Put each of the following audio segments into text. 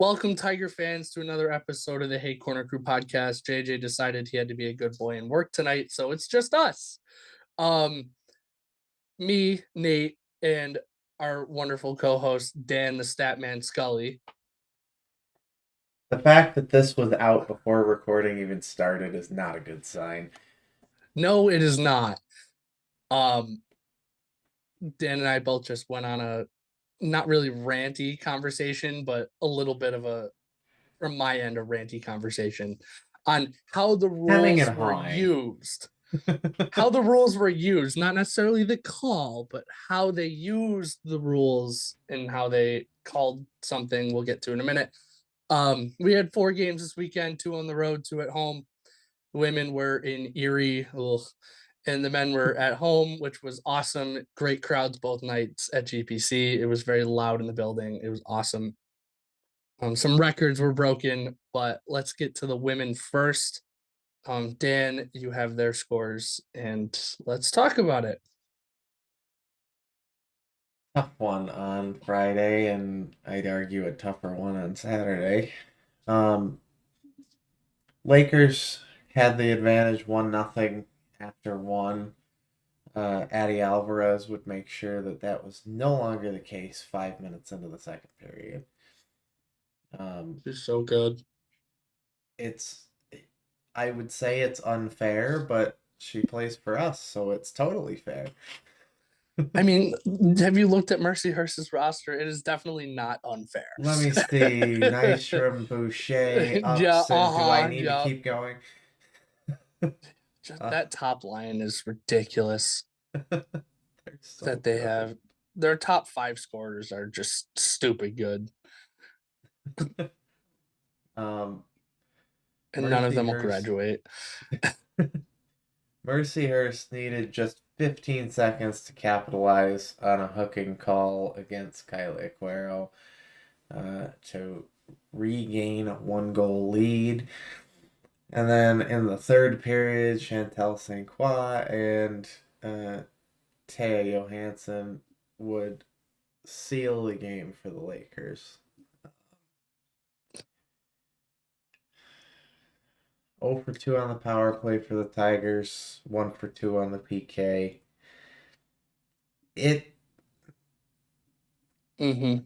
Welcome, Tiger fans, to another episode of the Hey Corner Crew podcast. JJ decided he had to be a good boy and work tonight, so it's just us. Um, Me, Nate, and our wonderful co-host Dan the Statman Scully. The fact that this was out before recording even started is not a good sign. No, it is not. Um, Dan and I both just went on a not really ranty conversation, but a little bit of a, from my end, a ranty conversation on how the Hemming rules and were hawing. used. How the rules were used, not necessarily the call, but how they used the rules and how they called something we'll get to in a minute. We had 4 games this weekend, 2 on the road, 2 at home. The women were in Erie, and the men were at home, which was awesome. Great crowds both nights at GPC. It was very loud in the building. It was awesome. Some records were broken, but let's get to the women first. Dan, you have their scores, and let's talk about it. Tough one on Friday, and I'd argue a tougher one on Saturday. Um, Lakers had the advantage 1-0 after one. Addy Alvarez would make sure that was no longer the case 5 minutes into the second period. She's so good. It's, I would say it's unfair, but she plays for us, so it's totally fair. I mean, have you looked at Mercyhurst's roster? It is definitely not unfair. Let me see. Nystrom, Boucher, Yeah, Upson. Do I need to yeah. keep going? Just Uh, that top line is ridiculous they're so that they good. have. Their top 5 scorers are just stupid good, Um, and none of them will Mercyhurst. graduate. Mercyhurst needed just 15 seconds to capitalize on a hooking call against Kylie Aquero to regain a 1-goal lead. And then in the third period, Chantel St. Croix and Taya Johansson would seal the game for the Lakers. 0 for 2 on the power play for the Tigers, 1 for 2 on the PK. Mm-hmm.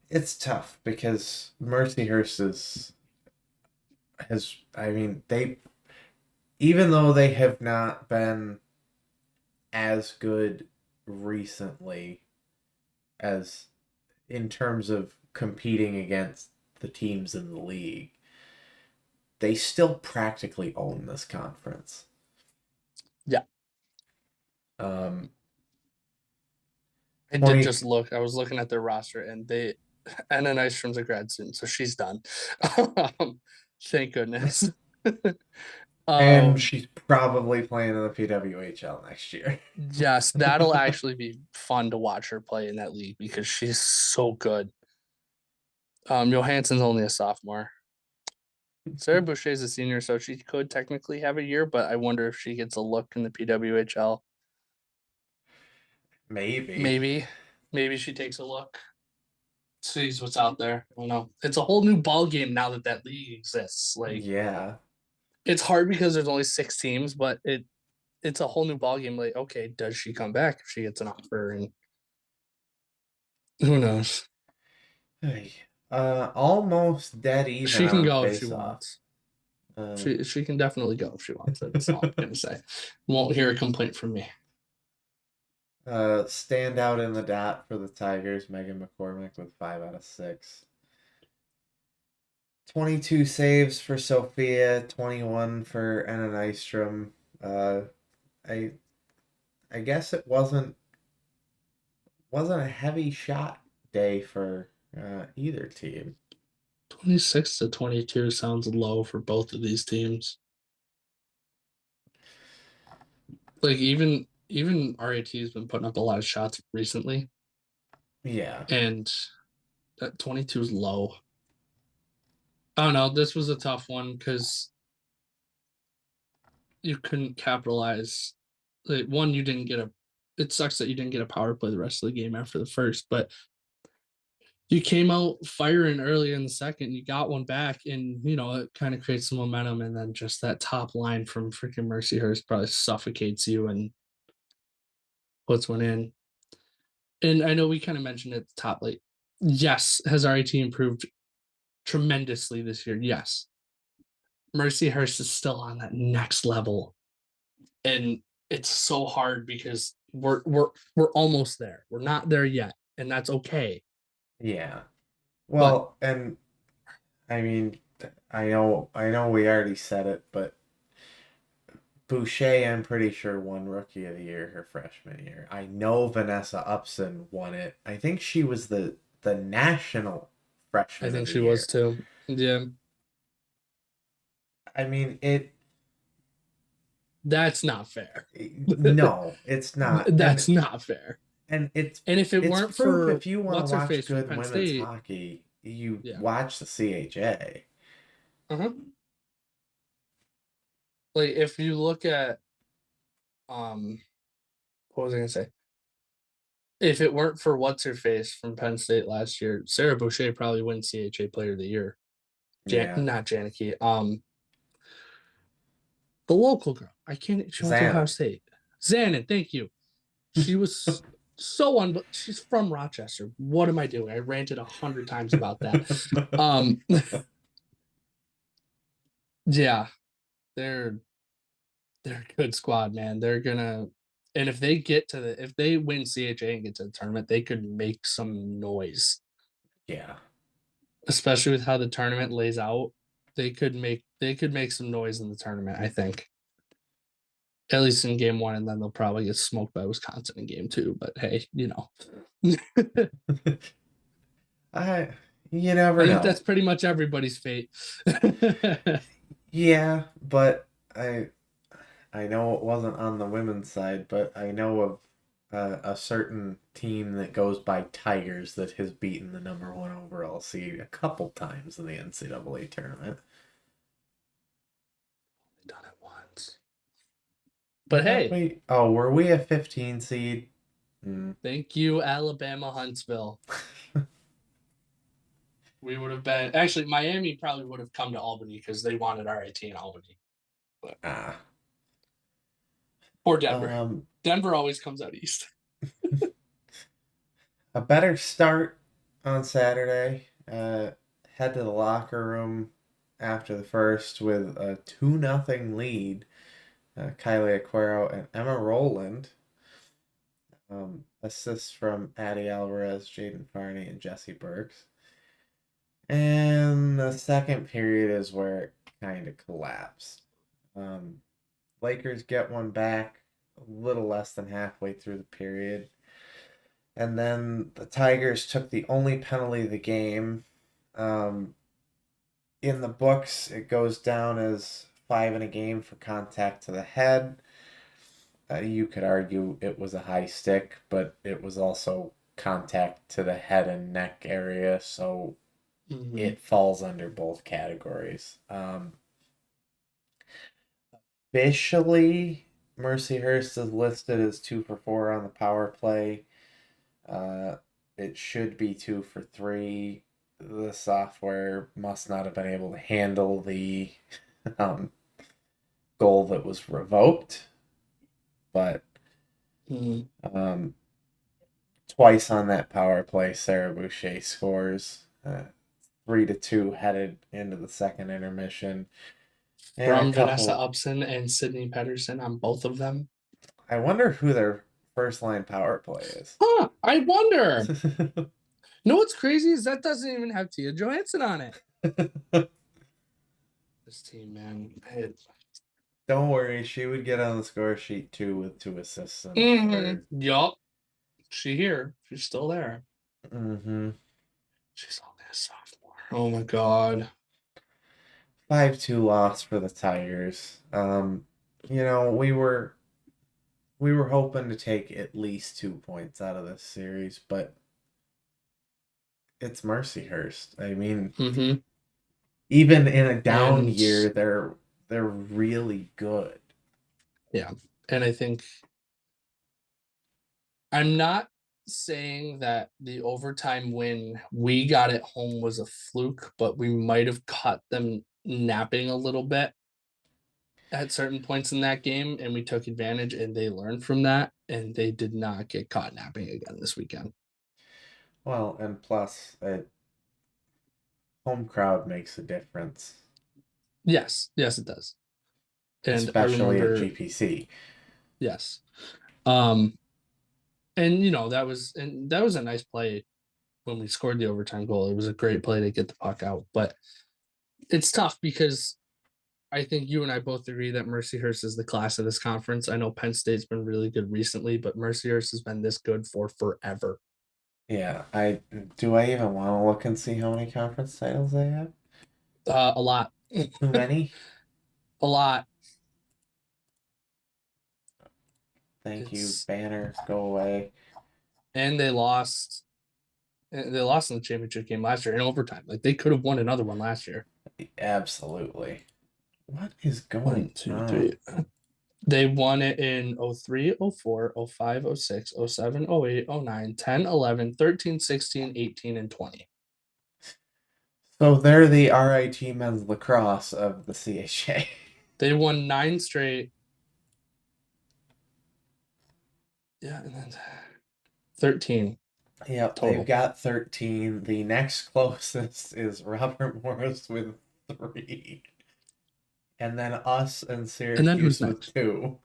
It's tough because Mercyhurst they, even though they have not been as good recently as in terms of competing against the teams in the league, they still practically own this conference. Yeah, Um, I did 20 just look. I was looking at their roster, and Anna Nystrom's a grad student, so she's done. Thank goodness. and um, she's probably playing in the PWHL next year. yes, that'll actually be fun to watch her play in that league because she's so good. Johansson's only a sophomore. Sarah Boucher is a senior, so she could technically have a year, but I wonder if she gets a look in the PWHL. Maybe. Maybe she takes a look, sees what's out there. I don't know. It's a whole new ball game now that that league exists. Like, Yeah. it's hard because there's only 6 teams, but it's a whole new ball game. Like, okay, does she come back if she gets an offer? And who knows? Hey, almost dead even She can on go if she face-off. wants. Uh, She can definitely go if she wants. That's all I'm gonna say. Won't hear a complaint from me. stand out in the dot for the Tigers, Megan McCormick with 5 out of 6. 22 saves for Sophia, 21 for Anna Nystrom. I I guess it wasn't a heavy shot day for either team. 26 to 22 sounds low for both of these teams. Like even RAT has been putting up a lot of shots recently, Yeah. and that 22 is low. I don't know. This was a tough one because you couldn't capitalize. Like, one, you didn't get a. It sucks that you didn't get a power play the rest of the game after the first, but you came out firing early in the second. You got one back, and it kind of creates some momentum. And then just that top line from freaking Mercyhurst probably suffocates you and puts one in. And I know we kind of mentioned at the top, like, yes, has RIT improved tremendously this year? Yes. Mercyhurst is still on that next level, and it's so hard because we're almost there. We're not there yet, and that's okay. Yeah. But Well, and I mean, I know we already said it, but Boucher, I'm pretty sure, won Rookie of the Year her freshman year. I know Vanessa Upson won it. I think she was the national I freshman of think the she was year. too. Yeah, I mean, it. that's not fair. No, it's not, That's not fair. and And if it it's weren't proof for if you want to what's her watch face from good Penn women's State, hockey, you yeah. watch the CHA. Uh-huh. Like if you look at what was I gonna say? If it weren't for what's her face from Penn State last year, Sarah Boucher probably wins CHA Player of the Year. Yeah, Not Janicki. The local girl. I can't. She went to Ohio Xana. State. Xanon, thank you. She was so she's from Rochester. What am I doing? I ranted 100 times about that. Um, yeah, they're they're a good squad, man. They're gonna, and if they win CHA and get to the tournament, they could make some noise, Yeah. especially with how the tournament lays out. They could make some noise in the tournament, I think. At least in game one, and then they'll probably get smoked by Wisconsin in game two. But hey, I you never I think that's know. pretty much everybody's fate. Yeah, but I know it wasn't on the women's side, but I know of a certain team that goes by Tigers that has beaten the number one overall seed a couple times in the NCAA tournament. Done it once. But Have hey, we? Oh, were we a 15 seed? Mm. thank you, Alabama Huntsville. We would have been actually Miami probably would have come to Albany because they wanted RIT in Albany. But Ah. or Denver. Um, Denver always comes out east. a better start on Saturday. Head to the locker room after the first with a 2-0 lead. Kylie Aquero and Emma Rowland. Assists from Addie Alvarez, Jaden Farney, and Jesse Burks. And the second period is where it kind of collapsed. Um, Lakers get one back a little less than halfway through the period. And then the Tigers took the only penalty of the game. Um, in the books, it goes down as 5 in a game for contact to the head. You could argue it was a high stick, but it was also contact to the head and neck area, so Mm-hmm. it falls under both categories. Officially, Mercyhurst is listed as 2 for 4 on the power play. It should be 2 for 3. The software must not have been able to handle the um, goal that was revoked, but Mm-hmm. um, twice on that power play, Sarah Boucher scores. 3-2 headed into the second intermission. And a From Vanessa couple. Upson and Sydney Pedersen on both of them. I wonder who their first line power play is. Huh, I wonder. You know what's crazy is that doesn't even have Tia Johansson on it. This team, man. Don't worry, she would get on the score sheet too with 2 assists and a third. Yup. She here. She's still there. Mm-hmm. She's only a sophomore. Oh my god. 5-2 loss for the Tigers. We were hoping to take at least 2 points out of this series, but it's Mercyhurst. I mean, Mm-hmm. even in a down And year, they're really good. yeah. And I think I'm not. saying that the overtime win we got at home was a fluke, but we might have caught them napping a little bit at certain points in that game, and we took advantage, and they learned from that, and they did not get caught napping again this weekend. Well, and plus, home crowd makes a difference, Yes, yes, it does. And I especially at remember, GPC. yes, um, and that was a nice play when we scored the overtime goal. It was a great play to get the puck out, but it's tough because I think you and I both agree that Mercyhurst is the class of this conference. I know Penn State's been really good recently, but Mercyhurst has been this good for forever. Yeah, do I even want to look and see how many conference titles they have? A lot, Too many? a lot. Thank you. It's Banners, go away. and they lost. They lost in the championship game last year in overtime. Like they could have won another one last year. Absolutely. What is going 1, 2, on? 3. They won it in 03, 04, 05, 06, 07, 08, 09, 10, 11, 13, 16, 18, and 20. So they're the RIT men's lacrosse of the CHA. They won 9 straight. Yeah, and then 13 Yep, they've total. got 13. The next closest is Robert Morris with 3. And then us and And then who's Syracuse with next? 2.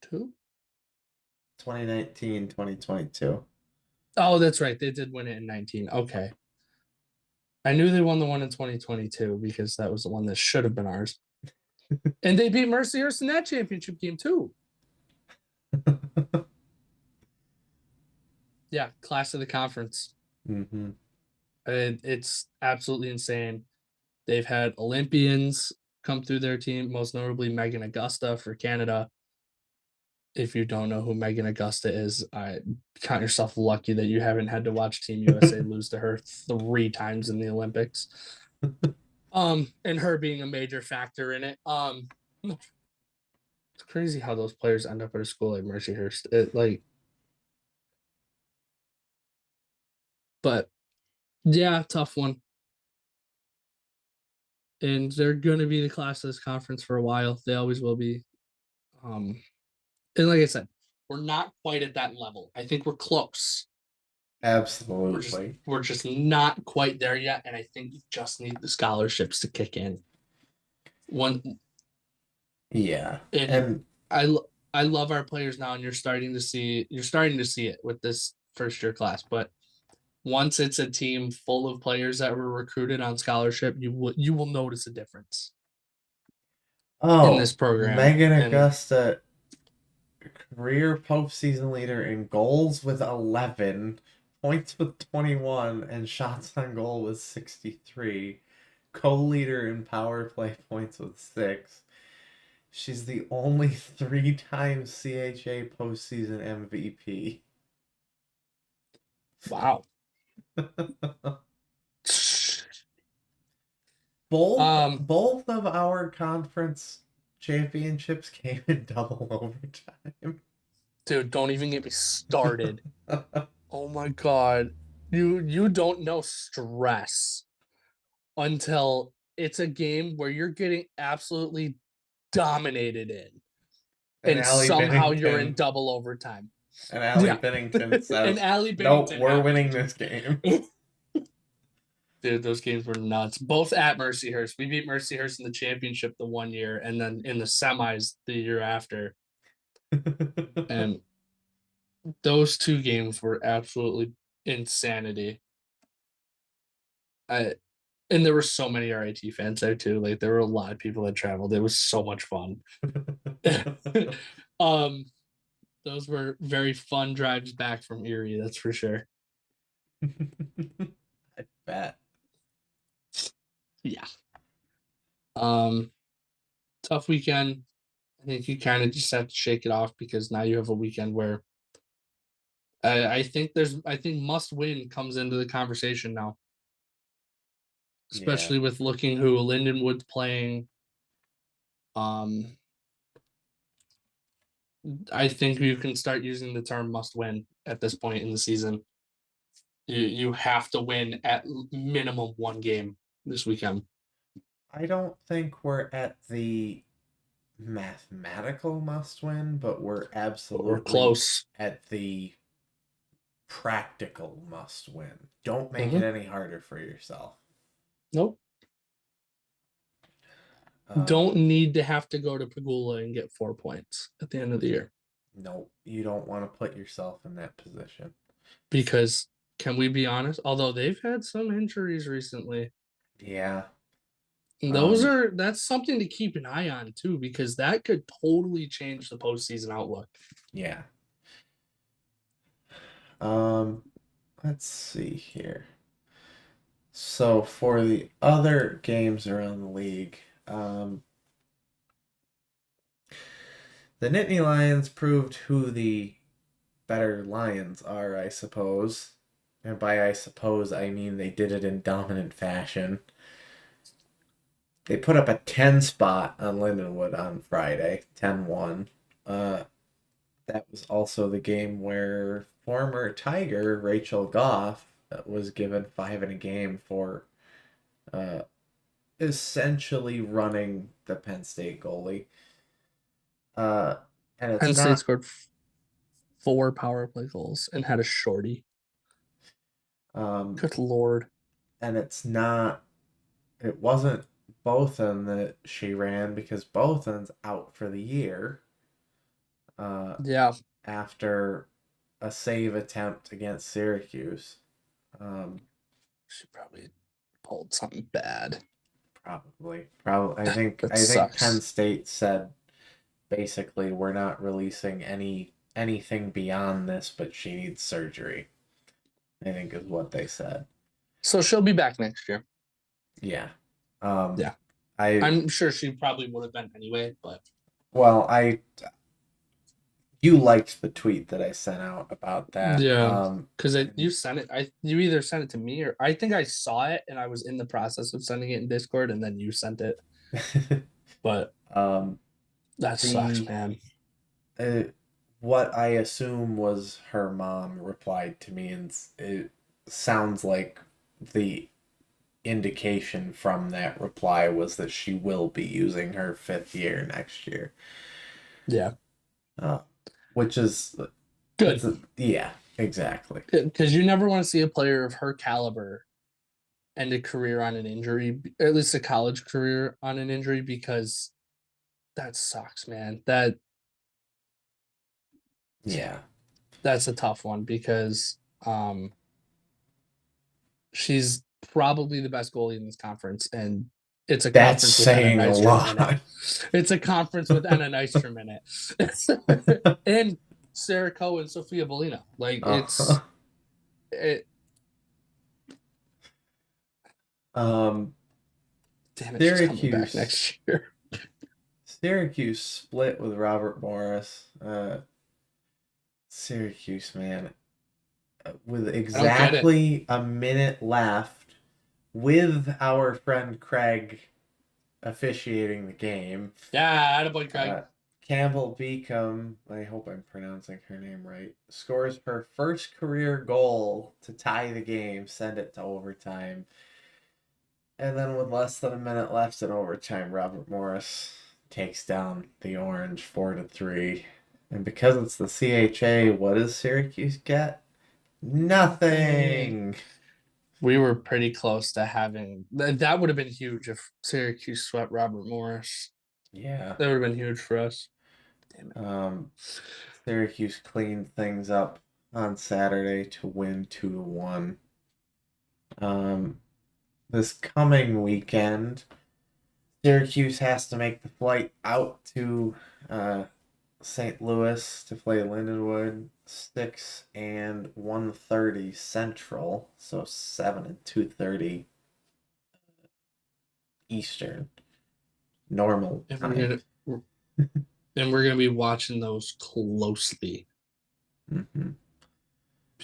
2? 2019, 2022. Oh, that's right. They did win it in 19. Okay. I knew they won the one in 2022 because that was the one that should have been ours. And they beat Mercyhurst in that championship game too. Yeah, class of the conference. Mm-hmm. It's absolutely insane. They've had Olympians come through their team, most notably Megan Augusta for Canada. If you don't know who Megan Augusta is, I count yourself lucky that you haven't had to watch Team USA lose to her 3 times in the Olympics. And her being a major factor in it. It's crazy how those players end up at a school like Mercyhurst. But yeah, tough one. And they're gonna be the class of this conference for a while. They always will be. Um, and like I said, we're not quite at that level. I think we're close. We're just Absolutely. we're just not quite there yet. And I think you just need the scholarships to kick in. One Yeah. and And I I love our players now, and you're starting to see it with this first year class. But once it's a team full of players that were recruited on scholarship, you will notice a difference in this program. Megan And Augusta, career postseason leader in goals with 11, points with 21, and shots on goal with 63. Co-leader in power play points with 6. She's the only 3-time CHA postseason MVP. wow. Both of our conference championships came in double overtime. Dude, don't even get me started. Oh my god. You don't know stress until it's a game where you're getting absolutely dominated in, And and Allie somehow you're in Bennington double overtime. Allie Yeah. Bennington And says, Allie "Nope, Bennington we're happens winning to. this game." Dude, those games were nuts. Both at Mercyhurst. We beat Mercyhurst in the championship the one year, and then in the semis the year after. And those 2 games were absolutely insanity. I and there were so many RIT fans there too. Like there were a lot of people that traveled. It was so much fun. um, those were very fun drives back from Erie. That's for sure. I bet. Yeah. Um, tough weekend. I think you kind of just have to shake it off because now you have a weekend where I think must win comes into the conversation now, Yeah. especially with looking who Lindenwood's playing. Um, I think you can start using the term must win at this point in the season. You have to win at minimum one game this weekend. I don't think we're at the mathematical must win, but we're But we're absolutely close. at the practical must win. Don't make it Hmm. any harder for yourself. Nope. Uh, Don't need to have to go to Pagula and get 4 points at the end of the year. no, you don't want to put yourself in that position. Because can we be honest? Although they've had some injuries recently, Yeah. that's something to keep an eye on too, because that could totally change the postseason outlook. Yeah. Um, let's see here. So for the other games around the league, the Nittany Lions proved who the better Lions are, I suppose. And by I suppose, I mean they did it in dominant fashion. They put up a 10 spot on Lindenwood on Friday, 10-1. That was also the game where former Tiger Rachel Goff was given 5 in a game for uh, essentially running the Penn State goalie. Uh, and it's Penn State not scored 4 power play goals and had a shorty. um, Good lord. and it's not it wasn't Bothan that she ran because Bothan's out for the year uh, Yeah. after a save attempt against Syracuse. Um, She probably pulled something bad. probably. That I think Penn sucks. State said basically we're not releasing anything beyond this, but she needs surgery. I think is what they said. So she'll be back next year. Yeah. Um, Yeah. I I'm sure she probably would have been anyway, but well, I you liked the tweet that I sent out about that. yeah, because you And sent it. You either sent it to me or I think I saw it and I was in the process of sending it in Discord and then you sent it. But um, that sucks, the man. uh, what I assume was her mom replied to me, and it sounds like the indication from that reply was that she will be using her 5th year next year. Yeah, Uh, which is good. yeah, exactly. Because you never want to see a player of her caliber end a career on an injury, or at least a college career on an injury, because that sucks, man. Yeah, That's a tough one because she's probably the best goalie in this conference, and it's a that's conference with Anna saying a Nystrom in it. lot. It's a conference with Anna Nystrom in it, and Sarah Coe and Sophia Bolina. Like uh, it. um, Damn it, she's coming back Syracuse. next year. Syracuse split with Robert Morris. Syracuse, man, with I don't get it. exactly a minute left, with our friend Craig officiating the game. Yeah, attaboy, Craig. Uh, Campbell Beacom, I hope I'm pronouncing her name right, scores her first career goal to tie the game, send it to overtime. And then with less than a minute left in overtime, Robert Morris takes down the Orange 4-3. And because it's the CHA, what does Syracuse get? Nothing. We were pretty close to having that. Would have been huge if Syracuse swept Robert Morris. Yeah. That would have been huge for us. Damn it. Um, Syracuse cleaned things up on Saturday to win 2-1. Um, this coming weekend, Syracuse has to make the flight out to St. Louis to play Lindenwood 6 and 1:30 Central, so 7 and 2:30 Eastern normal And time. we're gonna be watching those closely Mm-hmm.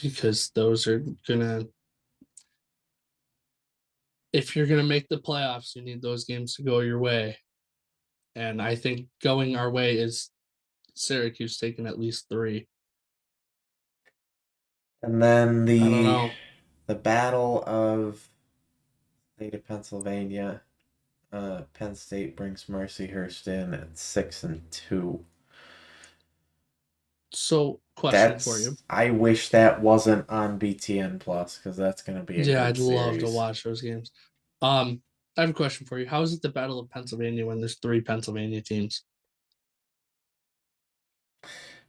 because those are gonna. If you're gonna make the playoffs, you need those games to go your way, and I think going our way is Syracuse taking at least 3. And then I don't the know. Battle of State of Pennsylvania. Penn State brings Mercyhurst in at 6-2. So, question for you. I wish that wasn't on BTN Plus because that's gonna be a Yeah, good I'd love to series. watch those games. I have a question for you. How is it the Battle of Pennsylvania when there's 3 Pennsylvania teams?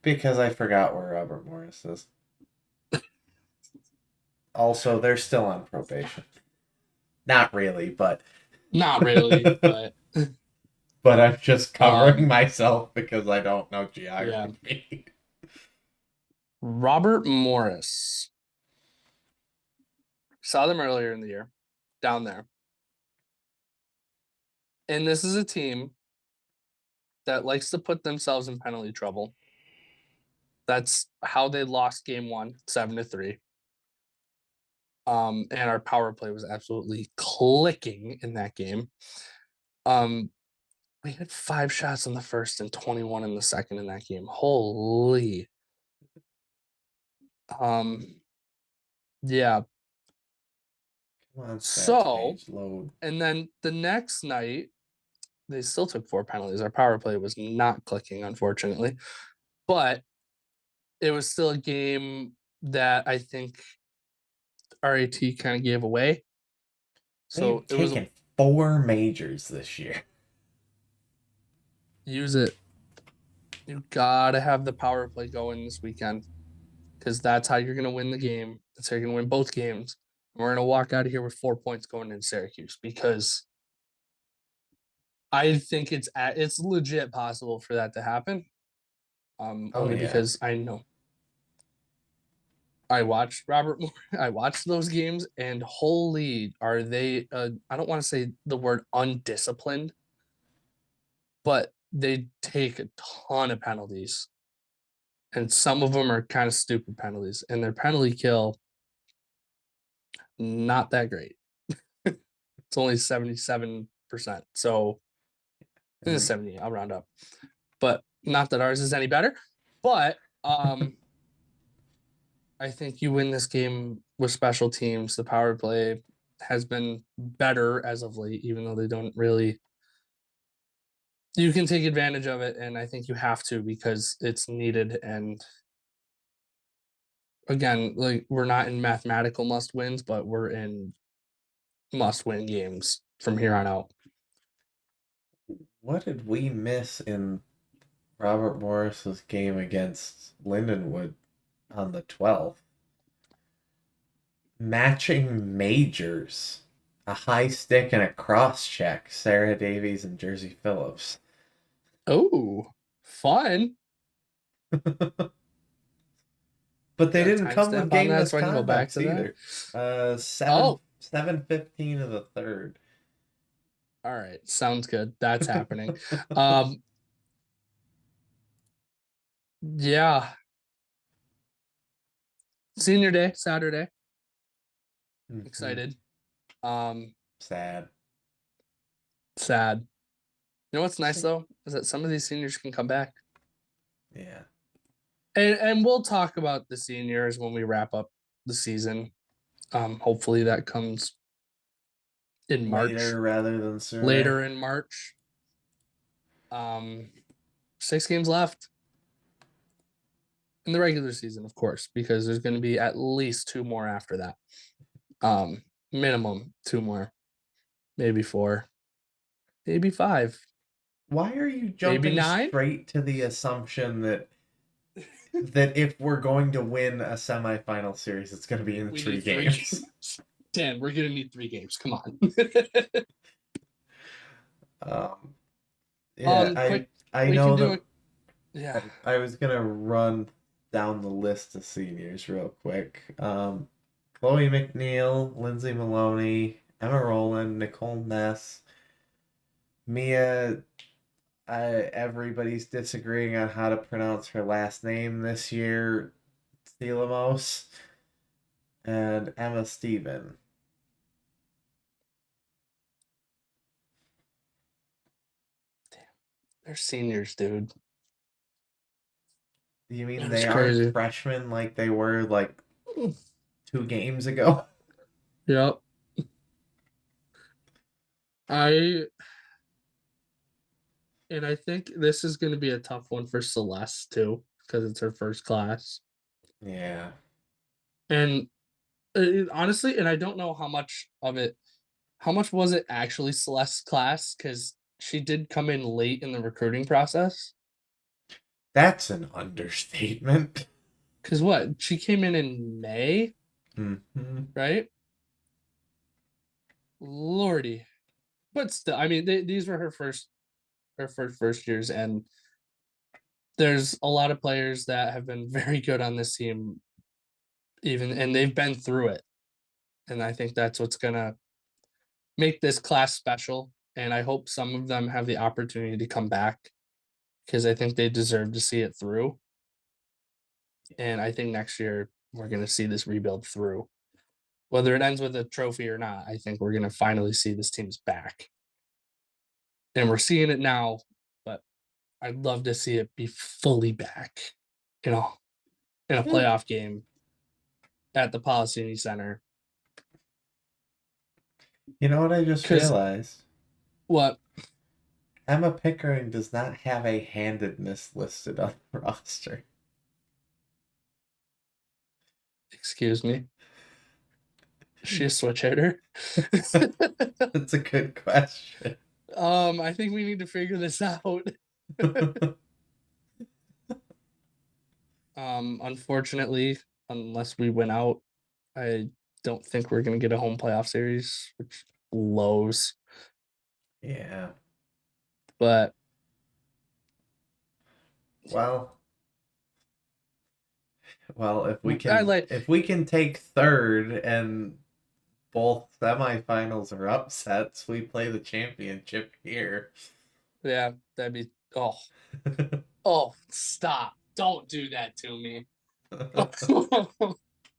Because I forgot where Robert Morris is. Also, they're still on probation. Not really, but Not really, but but I'm just covering um, myself because I don't know yeah. geography. Robert Morris. Saw them earlier in the year down there. And this is a team that likes to put themselves in penalty trouble. That's how they lost game 1, 7-3. And our power play was absolutely clicking in that game. Um, we had 5 shots in the first and 21 in the second in that game. Holy. Yeah. Come on, stats So, page, load. and then the next night, they still took 4 penalties. Our power play was not clicking, unfortunately, but it was still a game that I think RAT kind of gave away. So They've it was taken 4 majors this year. use it. You gotta have the power play going this weekend because that's how you're gonna win the game. That's how you're gonna win both games. And we're gonna walk out of here with 4 points going in Syracuse because I think it's legit possible for that to happen. Oh Only yeah. because I know I watched Robert Moore. I watched those games, and holy, are they? I don't want to say the word undisciplined, but they take a ton of penalties, and some of them are kind of stupid penalties, and their penalty kill not that great. It's only 77%, so it's And 70. I'll round up, but not that ours is any better. But I think you win this game with special teams. The power play has been better as of late, even though they don't really. You can take advantage of it, and I think you have to because it's needed. And again, like we're not in mathematical must wins, but we're in must win games from here on out. what did we miss in Robert Morris's game against Lindenwood on the 12th? Matching majors. A high stick and a cross check. Sarah Davies and Jersey Phillips. Oh, fun! But they Got a didn't come with timestamp on game that so I can go back misconducts to that. either. 7 Oh, 7:15 of the third. all right, sounds good. That's happening. Um, yeah, senior day, Saturday. Mhm. Excited. Um, Sad. sad. You know what's nice See? though is that some of these seniors can come back, Yeah. and we'll talk about the seniors when we wrap up the season. Hopefully that comes in March, Later rather than sooner. later in March. Um, 6 games left in the regular season, of course, because there's going to be at least 2 more after that. Minimum 2 more, maybe 4, maybe 5, Why are you maybe jumping 9. straight to the assumption that if we're going to win a semifinal series, it's going to be in We 3 need 3 games? games. Dan, we're going to need 3 games. Come on. Um, yeah, Quick, I we can know do that it. Yeah. I was gonna run down the list of seniors real quick. Chloe McNeil, Lindsay Maloney, Emma Rowland, Nicole Ness, Mia. Everybody's disagreeing on how to pronounce her last name this year. Stilamos and Emma Steven. They're seniors, dude. You mean It was they aren't crazy. freshmen like they were like 2 games ago? Yep. I and I think this is going to be a tough one for Celeste too, because it's her first class. Yeah. And honestly, and I don't know how much of it, how much was it actually Celeste's class? Because she did come in late in the recruiting process. That's an understatement. Because what? She came in May, Hmm. right? Lordy. But still, I mean, these were her first years, and there's a lot of players that have been very good on this team, even and they've been through it. And I think that's what's gonna make this class special. And I hope some of them have the opportunity to come back because I think they deserve to see it through. And I think next year we're gonna see this rebuild through. Whether it ends with a trophy or not, I think we're gonna finally see this team's back. And we're seeing it now, but I'd love to see it be fully back, you know, in a Yeah. playoff game at the Policini Center. You know what I just Because realized? what? Emma Pickering does not have a handedness listed on the roster. Excuse me. Is she a switch hitter? That's a good question. I think we need to figure this out. Unfortunately, unless we win out, I don't think we're gonna get a home playoff series, which blows. Yeah. But Well, well, I like, if we can take third and both semifinals are upsets, we play the championship here. yeah, that'd be oh, stop. Don't do that to me.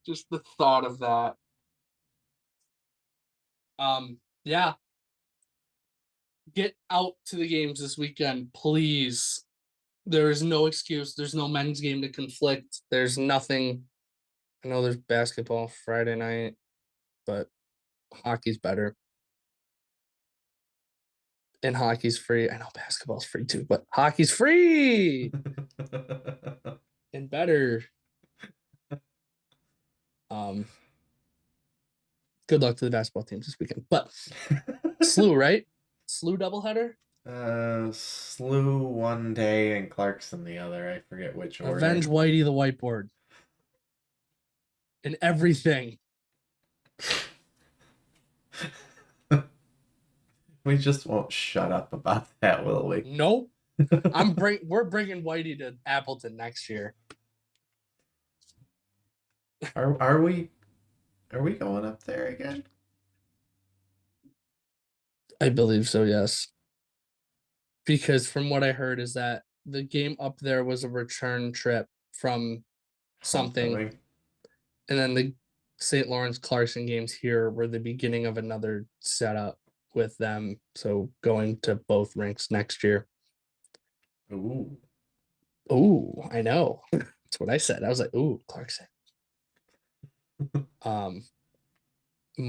Just the thought of that. Yeah, get out to the games this weekend, please. There is no excuse. There's no men's game to conflict. There's nothing. I know there's basketball Friday night, but hockey's better. And hockey's free. I know basketball's free too, but hockey's free and better. Um, Good luck to the basketball teams this weekend. But SLU, right? SLU doubleheader. Slew one day and Clarkson the other. I forget which order. Avenge Whitey the whiteboard and everything. We just won't shut up about that, will we? Nope. We're bringing Whitey to Appleton next year. Are we going up there again? I believe so, yes. Because from what I heard is that the game up there was a return trip from something, Homecoming. and then the St. Lawrence Clarkson games here were the beginning of another setup with them. So going to both rinks next year. Ooh. Ooh, I know. That's what I said. I was like, ooh, Clarkson. Um, I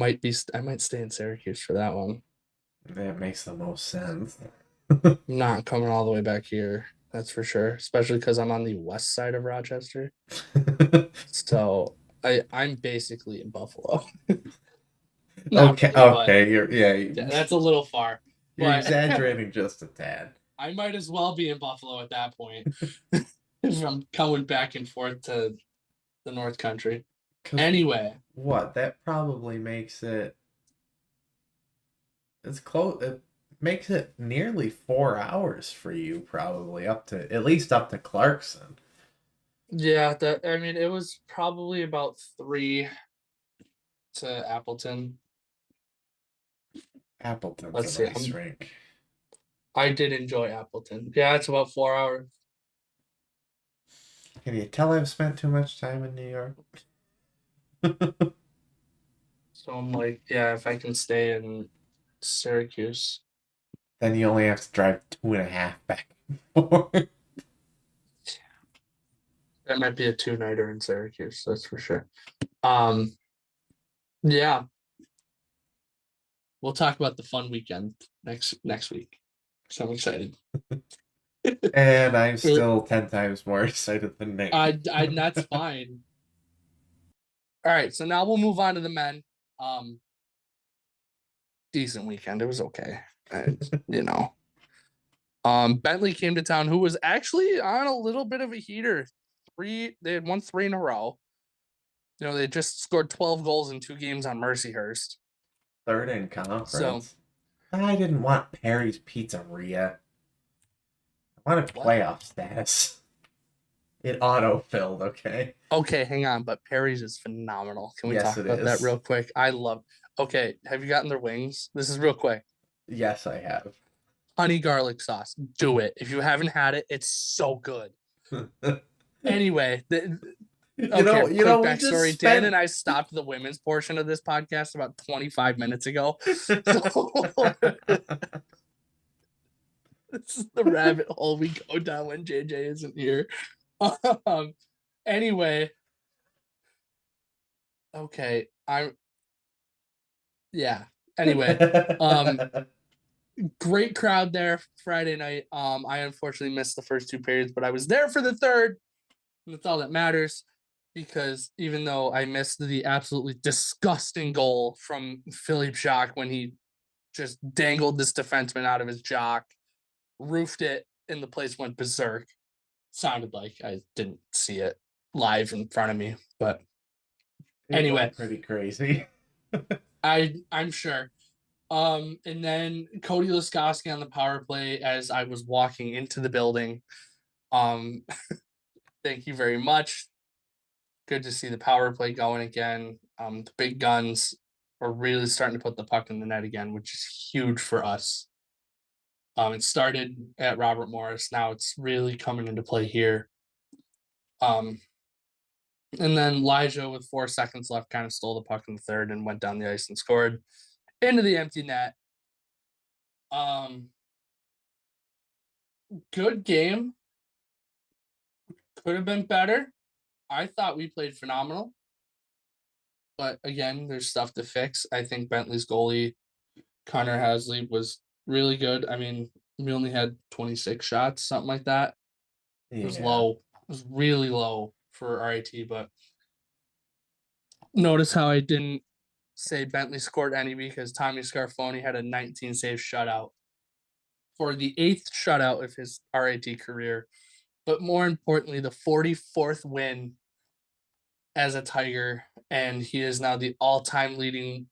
might stay in Syracuse for that one. That makes the most sense. Not coming all the way back here. That's for sure. Especially because I'm on the west side of Rochester. So I'm basically in Buffalo. Not Okay, really, but okay, yeah, that's a little far. you're But exaggerating just a tad. I might as well be in Buffalo at that point if I'm coming back and forth to the North Country. 'Cause Anyway, what? That probably makes it it's close. It makes it nearly 4 hours for you, probably up to at least up to Clarkson. yeah, that I mean it was probably about 3 to Appleton. Appleton's Let's a see. nice rink. I did enjoy Appleton. Yeah, it's about 4 hours. Can you tell I've spent too much time in New York? So I'm like, yeah, if I can stay in Syracuse. Then you only have to drive 2.5 back and forth. That might be a two-nighter in Syracuse, that's for sure. Yeah, we'll talk about the fun weekend next week. So I'm excited. And I'm still 10 times more excited than Nate. That's fine. All right, so now we'll move on to the men. Decent weekend. It was okay. You know. Bentley came to town, who was actually on a little bit of a heater. They had won 3 in a row. You know, they just scored 12 goals in 2 games on Mercyhurst. Third in So conference. I didn't want Perry's Pizzeria. I wanted what? playoff status. It auto-filled, okay? Okay, hang on, but Perry's is phenomenal. Can we Yes, talk it about that is. real quick? I love. Okay, have you gotten their wings? This is real quick. Yes, I have. Honey garlic sauce. Do it. If you haven't had it, it's so good. Anyway, okay, quick We just backstory. Dan spent and I stopped the women's portion of this podcast about 25 minutes ago. So this is the rabbit hole we go down when JJ isn't here. Um, anyway, okay, yeah. Anyway, great crowd there Friday night. I unfortunately missed the first 2 periods, but I was there for the third. And that's all that matters, because even though I missed the absolutely disgusting goal from Philippe Jacques when he just dangled this defenseman out of his jock, roofed it, and the place went berserk. Sounded like I didn't see it live in front of me, but it anyway, went pretty crazy. I'm sure. And then Cody Laskowski on the power play as I was walking into the building. Thank you very much. Good to see the power play going again. The big guns are really starting to put the puck in the net again, which is huge for us. It started at Robert Morris. Now it's really coming into play here. And then Elijah, with 4 seconds left, kind of stole the puck in the third and went down the ice and scored into the empty net. Good game. Could have been better. I thought we played phenomenal. But again, there's stuff to fix. I think Bentley's goalie, Connor Hasley, was really good. I mean, we only had 26 shots, something like that. It was Yeah. low. It was really low for RIT, but notice how I didn't say Bentley scored any, because Tommy Scarfoni had a 19 save shutout for the 8th shutout of his RIT career. But more importantly, the 44th win as a Tiger, and he is now the all-time leader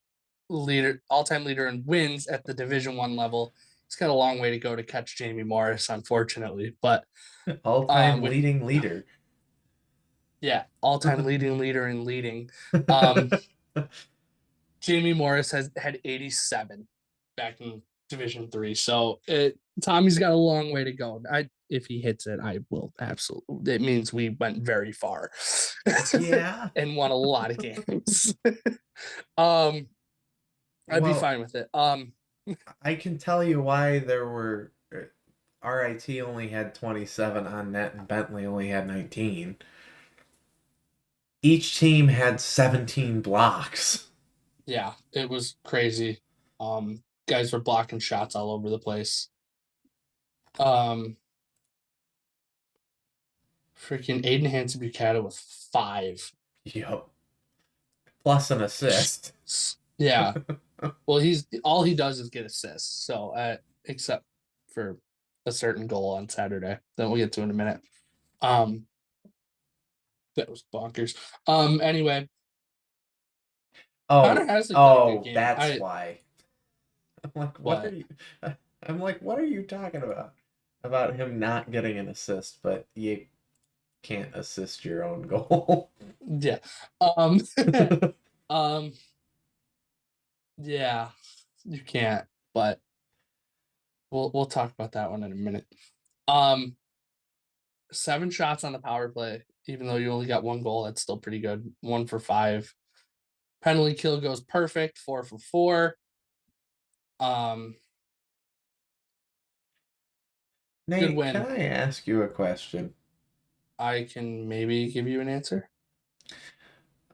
in wins at the Division 1 level. He's got a long way to go to catch Jamie Morris, unfortunately, but All-time with leading leader. yeah, all-time leading leader in leading. Jamie Morris has had 87 back in Division 3, so Tommy's got a long way to go. If he hits it, I will absolutely. It means we went very far, Yeah. and won a lot of games. I'd be fine with it. I can tell you why there were RIT only had 27 on net and Bentley only had 19. Each team had 17 blocks. Yeah, it was crazy. Guys were blocking shots all over the place. Freaking Aiden Hansen-Buchanan with 5. Yep. Plus an assist. Yeah. Well, all he does is get assists. So, except for a certain goal on Saturday that we'll get to in a minute. That was bonkers. Anyway, Connor Hasley played a good game. That's why. I'm like, what What? are you? I'm like, what are you talking about? About him not getting an assist, but you can't assist your own goal. Yeah. Um. Yeah, you can't. But we'll talk about that one in a minute. 7 shots on the power play, even though you only got 1 goal, that's still pretty good. 1 for 5. Penalty kill goes perfect, 4 for 4. Um, Good Nate, win. can I ask you a question? I can maybe give you an answer.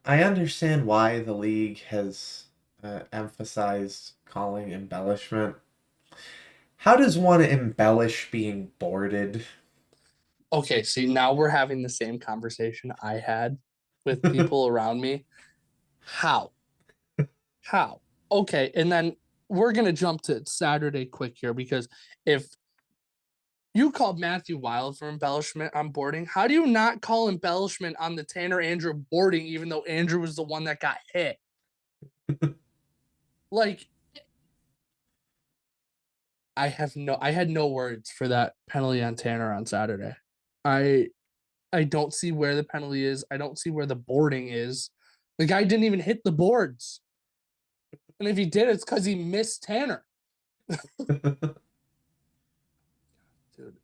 I understand why the league has emphasized calling embellishment. How does one embellish being boarded? Okay, see, now we're having the same conversation I had with people around me. How? How? Okay, and then we're gonna jump to Saturday quick here because if you called Matthew Wild for embellishment on boarding, how do you not call embellishment on the Tanner Andrew boarding, even though Andrew was the one that got hit? Like, I had no words for that penalty on Tanner on Saturday. I I don't see where the penalty is. I don't see where the boarding is. The guy didn't even hit the boards. And if he did, it's because he missed Tanner. Dude.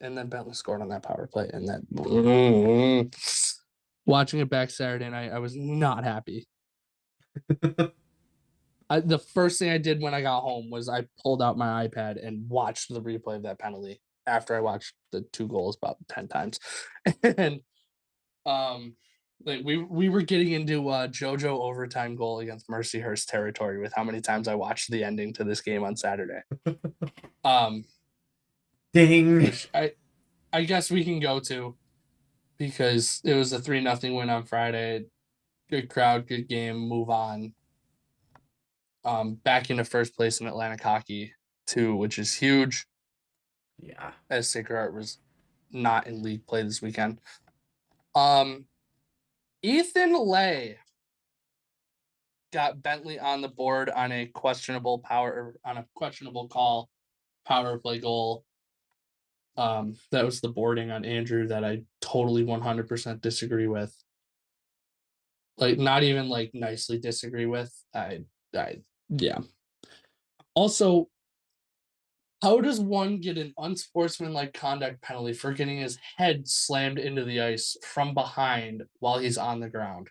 And then Bentley scored on that power play. And then watching it back Saturday night, I was not happy. The first thing I did when I got home was I pulled out my iPad and watched the replay of that penalty after I watched the 2 goals about 10 times. And like we were getting into JoJo overtime goal against Mercyhurst territory with how many times I watched the ending to this game on Saturday. Ding. Which I guess we can go to because it was a 3-0 win on Friday. Good crowd, good game, move on. Back into first place in Atlantic hockey too, which is huge. Yeah. As Sacred Heart was not in league play this weekend. Ethan Lay got Bentley on the board on a questionable call, power play goal. That was the boarding on Andrew that I totally 100% disagree with. Like, not even like nicely disagree with. Yeah. Also, how does one get an unsportsmanlike conduct penalty for getting his head slammed into the ice from behind while he's on the ground?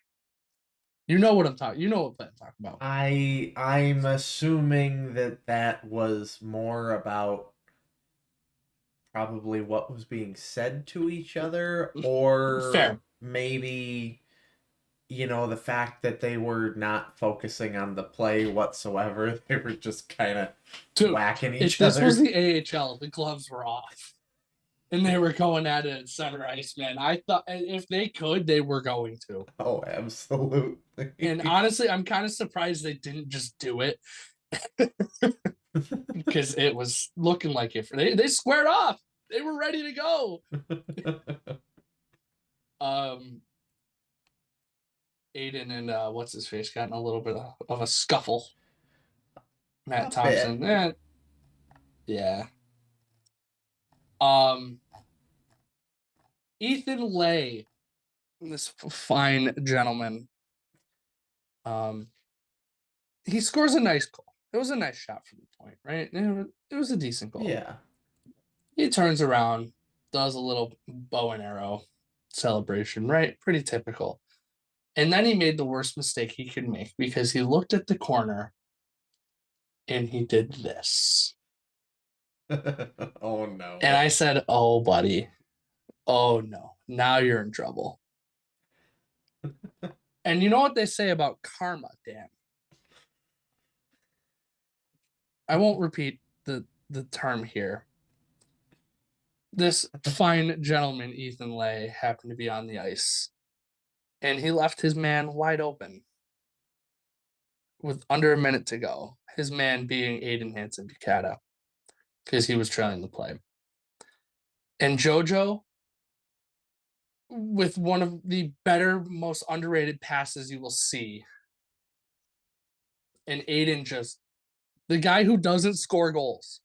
You know what I'm talking. You know what play I'm talking about. I'm assuming that was more about probably what was being said to each other, or Fair. maybe the fact that they were not focusing on the play whatsoever. They were just kind of whacking If each this other. was the AHL, the gloves were off. And they were going at it at center ice, man. I thought if they could, they were going to. Oh, absolutely. And honestly, I'm kind of surprised they didn't just do it. Because it was looking like it. They squared off. They were ready to go. Aiden and what's his face got in a little bit of a scuffle. Matt Thompson. Yeah. Ethan Lay, this fine gentleman. He scores a nice goal. It was a nice shot from the point, right? It was a decent goal. Yeah. He turns around, does a little bow and arrow celebration, right? Pretty typical. And then he made the worst mistake he could make because he looked at the corner and he did this. Oh, no. And I said, oh, buddy. Oh, no. Now you're in trouble. And you know what they say about karma, Dan? I won't repeat the term here. This fine gentleman, Ethan Lay, happened to be on the ice. And he left his man wide open with under a minute to go. His man being Aiden Hansen-Bucata, because he was trailing the play. And JoJo, with one of the better, most underrated passes you will see. And Aiden just, the guy who doesn't score goals.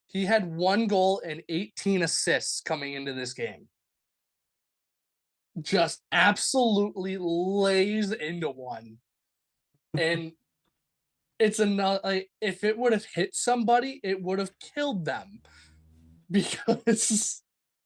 He had 1 goal and 18 assists coming into this game. Just absolutely lays into one. And it's another, like, if it would have hit somebody, it would have killed them. Because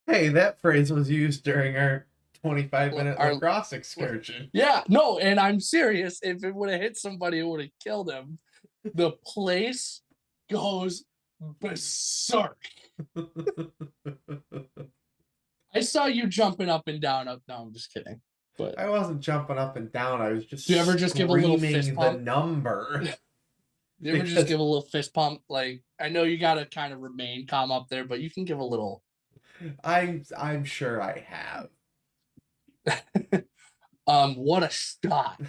hey, that phrase was used during our 25-minute lacrosse excursion. Yeah, no, and I'm serious. If it would have hit somebody, it would have killed him. The place goes berserk. I saw you jumping up and down. Up, no, I'm just kidding. But I wasn't jumping up and down. I was just do you ever just give a little fist screaming the pump? number. Do you ever just Because give a little fist pump? Like, I know you gotta kind of remain calm up there, but you can give a little. I'm sure I have. What a shot!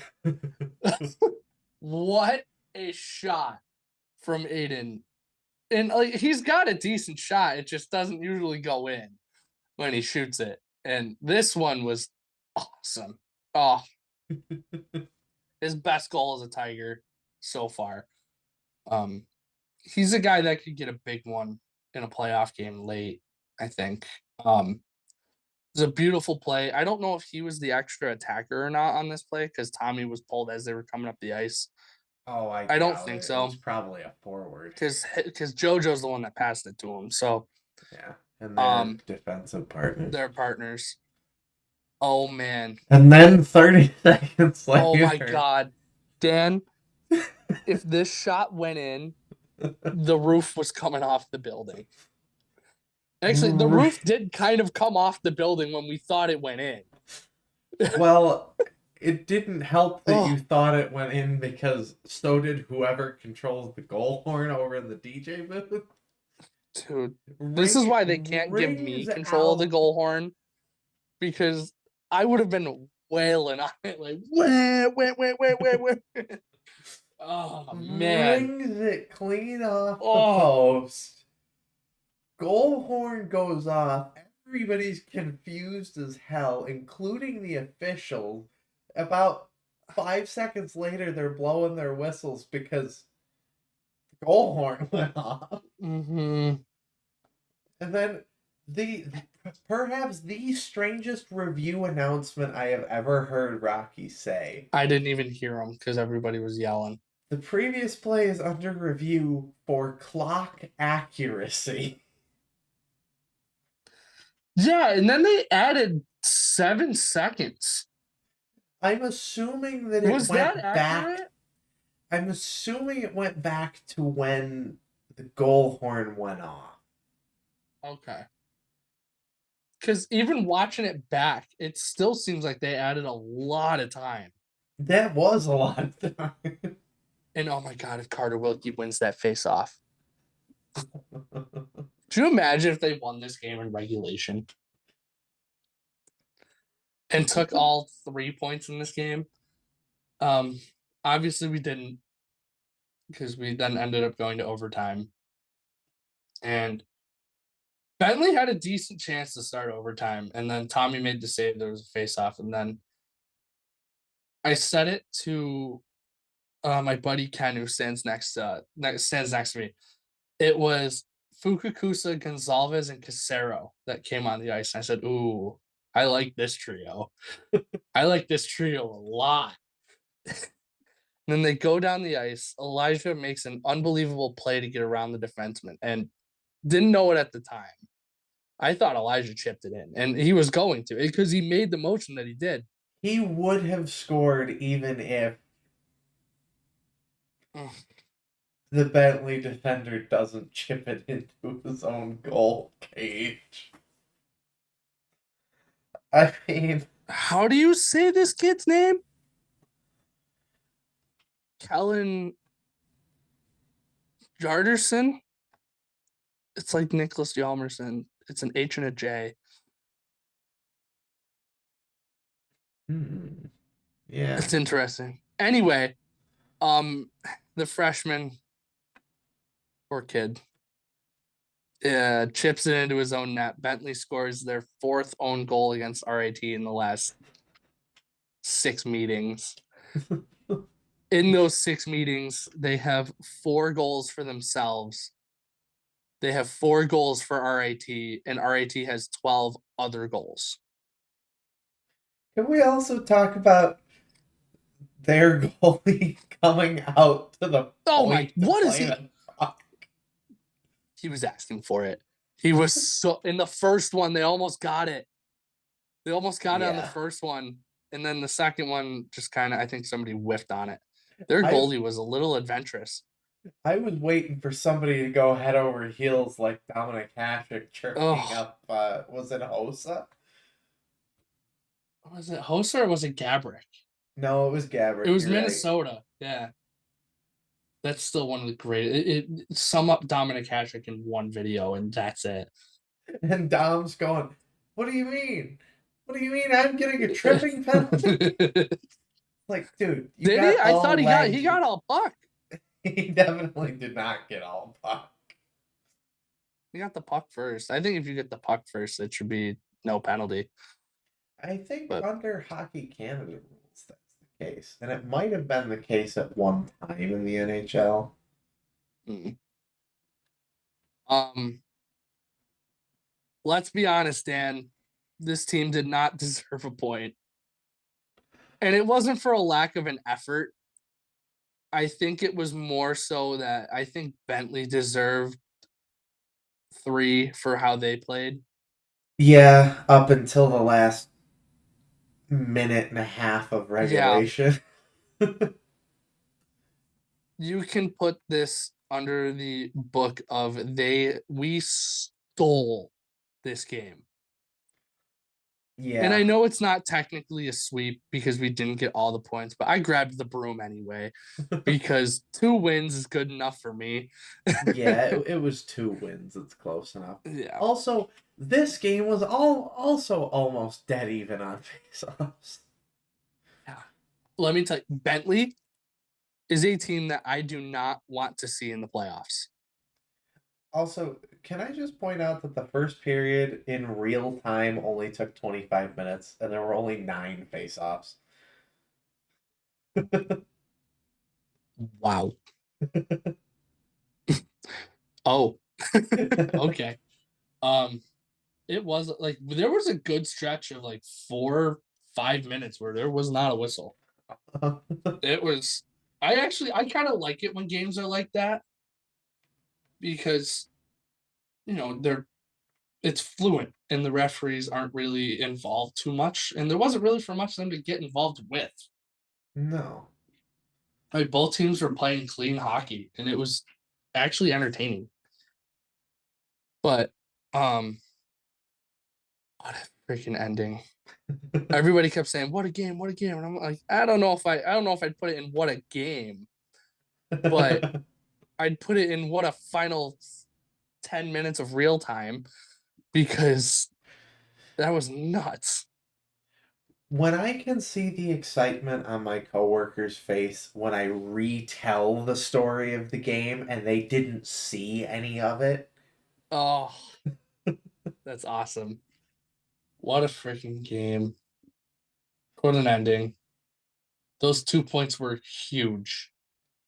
What a shot from Aiden. And like he's got a decent shot. It just doesn't usually go in when he shoots it. And this one was awesome. Oh, his best goal as a Tiger so far. Um, he's a guy that could get a big one in a playoff game late, I think. It's a beautiful play. I don't know if he was the extra attacker or not on this play because Tommy was pulled as they were coming up the ice. Oh, I I don't doubt think it. It was so probably a forward. because JoJo's the one that passed it to him. So Yeah, and their defensive they're partners. partners. Oh man. And then 30 seconds later. Oh my god. Dan, if this shot went in, the roof was coming off the building. Actually, the roof did kind of come off the building when we thought it went in. Well, it didn't help that you thought it went in because so did whoever controls the goal horn over in the DJ booth. Dude, this is why they can't give me control of the goal horn because I would have been wailing on it like, wait. Oh, man. Rings it clean off the post. Goal horn goes off. Everybody's confused as hell, including the officials. About 5 seconds later, they're blowing their whistles because the goal horn went off. Mm-hmm. And then perhaps the strangest review announcement I have ever heard Rocky say. I didn't even hear him because everybody was yelling. The previous play is under review for clock accuracy. Yeah, and then they added 7 seconds. I'm assuming that it was went that back. accurate? I'm assuming it went back to when the goal horn went off. Okay. Because even watching it back, it still seems like they added a lot of time. That was a lot of time. And oh my god, if Carter Wilkie wins that face off. Do you imagine if they won this game in regulation? And took all 3 points in this game? Obviously we didn't. Because we then ended up going to overtime. And Bentley had a decent chance to start overtime. And then Tommy made the save. There was a face-off. And then I said it to my buddy Ken, who stands next to me. It was Fukakusa, Gonzalez, and Casero that came on the ice. And I said, "Ooh, I like this trio. I like this trio a lot." And then they go down the ice. Elijah makes an unbelievable play to get around the defenseman, and didn't know it at the time. I thought Elijah chipped it in, and he was going to because he made the motion that he did. He would have scored even if the Bentley defender doesn't chip it into his own goal cage. I mean, how do you say this kid's name? Kellen Jarderson? It's like Nicholas Hjalmarsson. It's an H and a J. Yeah. It's interesting. Anyway, the freshman, poor kid, chips it into his own net. Bentley scores their 4th own goal against RAT in the last 6 meetings. In those 6 meetings, they have 4 goals for themselves. They have 4 goals for RAT, and RAT has 12 other goals. Can we also talk about their goalie coming out to the point? What is he? He was asking for it. He was so in the first one, they almost got it. They almost got it on the first one. And then the second one just kind of, I think somebody whiffed on it. Their goalie was a little adventurous. I was waiting for somebody to go head over heels like Dominic Hasek chirping Oh, up, was it Hosa? was it Hoser or was it Gabrick? No, it was It Gabrick, was you're right. Minnesota. Yeah. That's still one of the great. Sum up Dominic Hasek in one video, and that's it. And Dom's going, "What do you mean? What do you mean I'm getting a tripping penalty?" Did Like, dude, you he? got I thought all he legs. got all puck. He definitely did not get all puck. He got the puck first. I think if you get the puck first, it should be no penalty. I think But under Hockey Canada rules, that's the case. And it might have been the case at one time in the NHL. mm. um, let's be honest, Dan. This team did not deserve a point, and it wasn't for a lack of an effort. I think it was more so that I think Bentley deserved 3 for how they played. Yeah, up until the last minute and a half of Yeah, regulation. you can put this under the book of we stole this game. And I Yeah. know it's not technically a sweep because we didn't get all the points, but I grabbed the broom anyway because 2 wins is good enough for me. Yeah, it was 2 wins. It's close enough. Yeah. Also, this game was also almost dead even on faceoffs. Yeah. Let me tell you, Bentley is a team that I do not want to see in the playoffs. Also, can I just point out that the first period in real time only took 25 minutes and there were only 9 faceoffs? Wow. Oh, okay. Um, it was like there was a good stretch of like 4, 5 minutes where there was not a whistle. It was I kind of like it when games are like that because they're it's fluent and the referees aren't really involved too much and there wasn't really for much of them to get involved with. No. Like both teams were playing clean hockey and it was actually entertaining. But um what a freaking ending. Everybody kept saying, "What a game, what a game." And I'm like, I don't know if I'd put it in what a game, but I'd put it in what a final 10 minutes of real time because that was nuts. When I can see the excitement on my coworker's face when I retell the story of the game and they didn't see any of it. Oh, that's awesome. What a freaking game. What an ending. Those 2 points were huge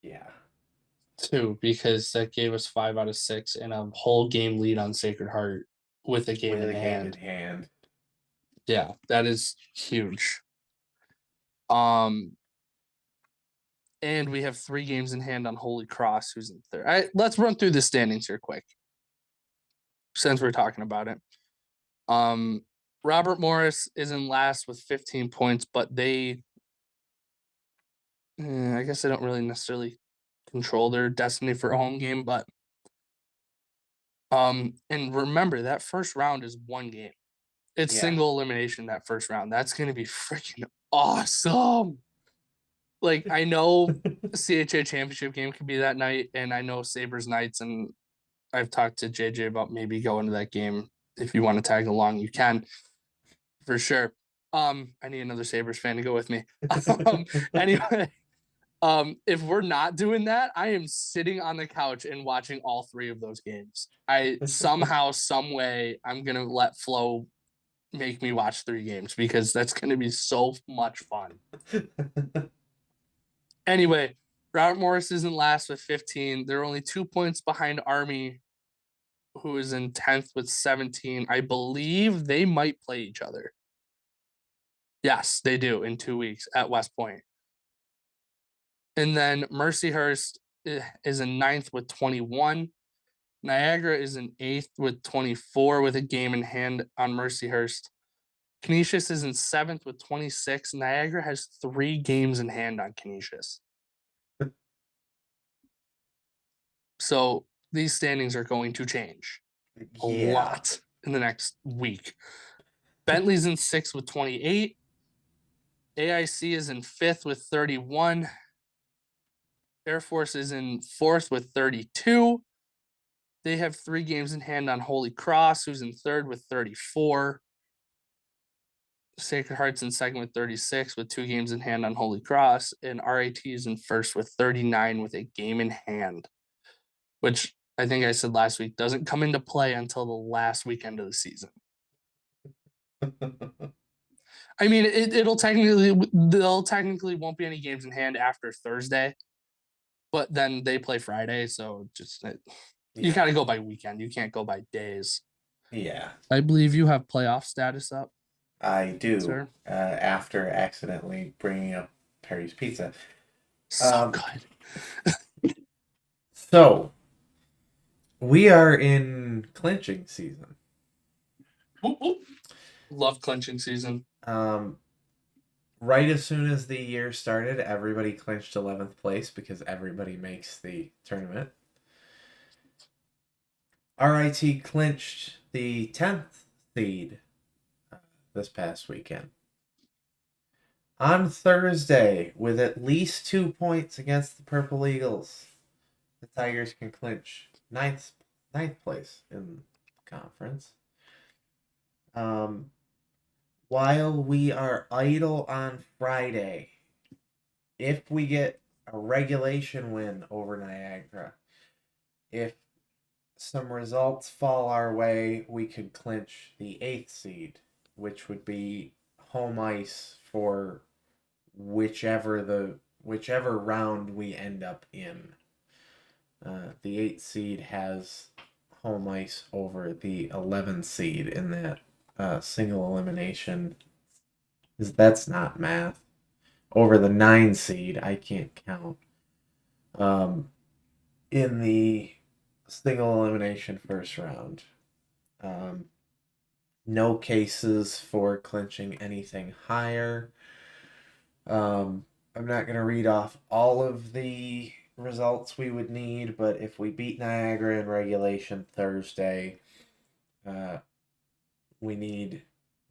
Yeah, too, because that gave us 5 out of 6 and a whole game lead on Sacred Heart with a game with in a game in hand. hand. Yeah, that is huge. Um, and we have 3 games in hand on Holy Cross, who's in third. Let's run through the standings here quick, since we're talking about it. Robert Morris is in last with 15 points, but I guess they don't really necessarily control their destiny for a home game, but and remember that first round is 1 game. It's Yeah. single elimination that first round. That's gonna be freaking awesome. Like I know CHA championship game could be that night, and I know Sabres nights, and I've talked to JJ about maybe going to that game. If you want to tag along, you can for sure. I need another Sabres fan to go with me. Um, anyway, if we're not doing that, I am sitting on the couch and watching all 3 of those games. I somehow, some way, I'm gonna let Flo make me watch 3 games because that's gonna be so much fun. Anyway, Robert Morris is in last with 15. They're only 2 points behind Army, who is in 10th with 17. I believe they might play each other. Yes, they do in 2 weeks at West Point. And then Mercyhurst is in 9th with 21. Niagara is in 8th with 24 with a game in hand on Mercyhurst. Canisius is in 7th with 26. Niagara has 3 games in hand on Canisius. So these standings are going to change a Yeah. lot in the next week. Bentley's in 6th with 28. AIC is in 5th with 31. Air Force is in 4th with 32. They have 3 games in hand on Holy Cross, who's in 3rd with 34. Sacred Heart's in 2nd with 36, with 2 games in hand on Holy Cross. And RAT is in 1st with 39, with a game in hand, which I think I said last week doesn't come into play until the last weekend of the season. I mean, they'll technically won't be any games in hand after Thursday, but then they play Friday, so you got to go by weekend. You can't go by days. Yeah. I believe you have playoff status up, I do. sir. After accidentally bringing up Perry's Pizza. So good. So we are in clinching season. Love clinching season. Right as soon as the year started, everybody clinched 11th place because everybody makes the tournament. RIT clinched the 10th seed this past weekend. On Thursday, with at least 2 points against the Purple Eagles, the Tigers can clinch ninth place in the conference. While we are idle on Friday, if we get a regulation win over Niagara, if some results fall our way, we could clinch the 8th seed, which would be home ice for whichever round we end up in. The 8th seed has home ice over the 11th seed in that single elimination. That's not math. Over the 9 seed, I can't count. In the single elimination first round. No cases for clinching anything higher. I'm not going to read off all of the results we would need, but if we beat Niagara in regulation Thursday, we need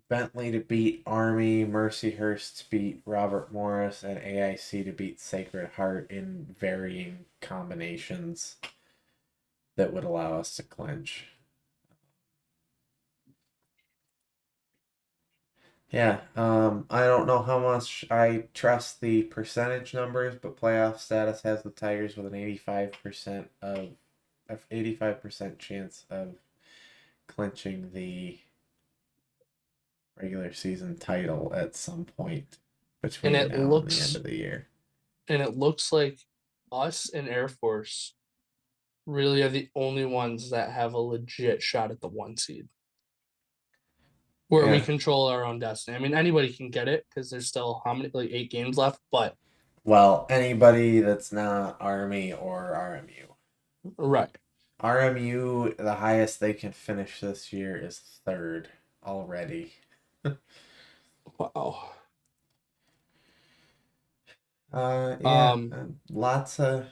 Bentley to beat Army, Mercyhurst to beat Robert Morris, and AIC to beat Sacred Heart in varying combinations that would allow us to clinch. Yeah, I don't know how much I trust the percentage numbers, but playoff status has the Tigers with an 85% chance of clinching the regular season title at some point between And it now and the end looks of the year. like us and Air Force really are the only ones that have a legit shot at the 1 seed, where we Yeah. control our own destiny. I mean, anybody can get it because there's still how many, like 8 games left, but Well, anybody that's not Army or RMU. right. RMU, the highest they can finish this year is 3rd already. Wow. Yeah, lots of.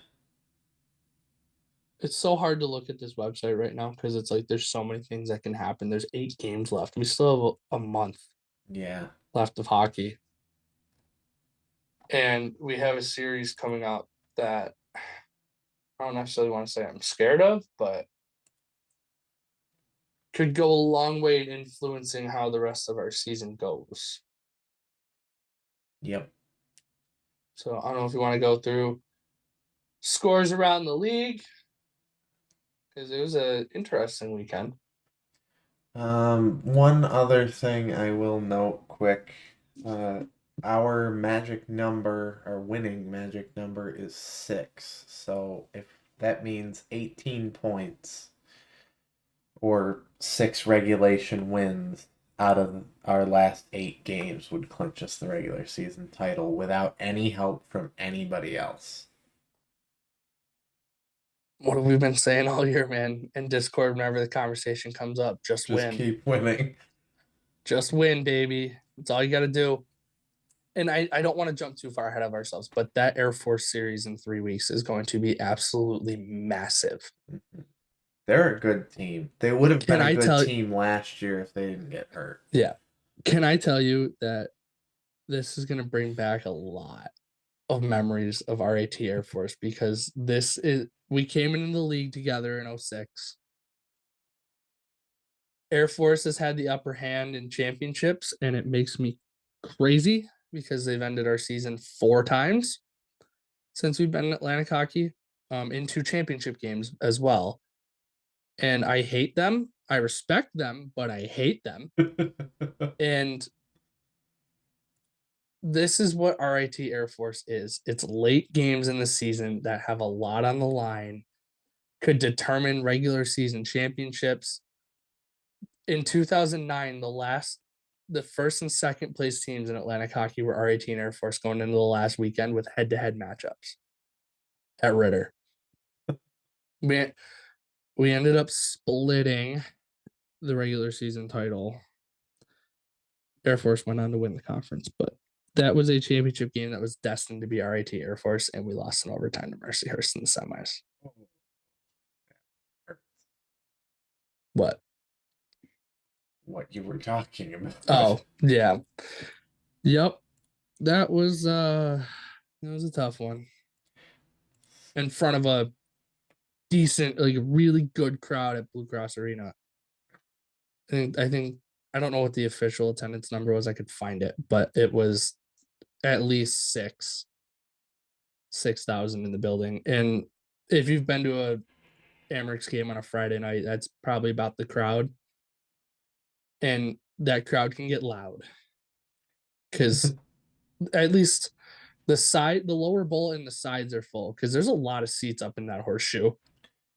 It's so hard to look at this website right now because it's like there's so many things that can happen. There's 8 games left. We still have a month Yeah. left of hockey. And we have a series coming up that I don't necessarily want to say I'm scared of, but could go a long way in influencing how the rest of our season goes. Yep. So I don't know if you want to go through scores around the league because it was an interesting weekend. One other thing I will note quick. Our magic number, our winning magic number is 6. So if that means 18 points or 6 regulation wins out of our last 8 games would clinch us the regular season title without any help from anybody else. What have we been saying all year, man? In Discord, whenever the conversation comes up, just win. Keep winning. Just win, baby. That's all you got to do. and I don't want to jump too far ahead of ourselves, but that Air Force series in 3 weeks is going to be absolutely massive. They're a good team. They would have Can been a I good tell? team last year if they didn't get hurt. Yeah. Can I tell you that this is going to bring back a lot of memories of RAT Air Force, because we came into the league together in 06. Air Force has had the upper hand in championships, and it makes me crazy because they've ended our season 4 times since we've been in Atlantic hockey, in 2 championship games as well. And I hate them. I respect them, but I hate them. And this is what RIT Air Force is. It's late games in the season that have a lot on the line, could determine regular season championships. In 2009, the first and second place teams in Atlantic hockey were RIT and Air Force going into the last weekend with head-to-head matchups at Ritter. We we ended up splitting the regular season title. Air Force went on to win the conference, but that was a championship game that was destined to be RIT Air Force, and we lost in overtime to Mercyhurst in the semis. What? What you were talking about. Oh, yeah. Yep. That was a tough one. In front of a decent, like really good crowd at Blue Cross Arena. I think I don't know what the official attendance number was. I could find it, but it was at least 6,000 in the building. And if you've been to a Amerks game on a Friday night, that's probably about the crowd. And that crowd can get loud because at least the lower bowl and the sides are full, because there's a lot of seats up in that horseshoe.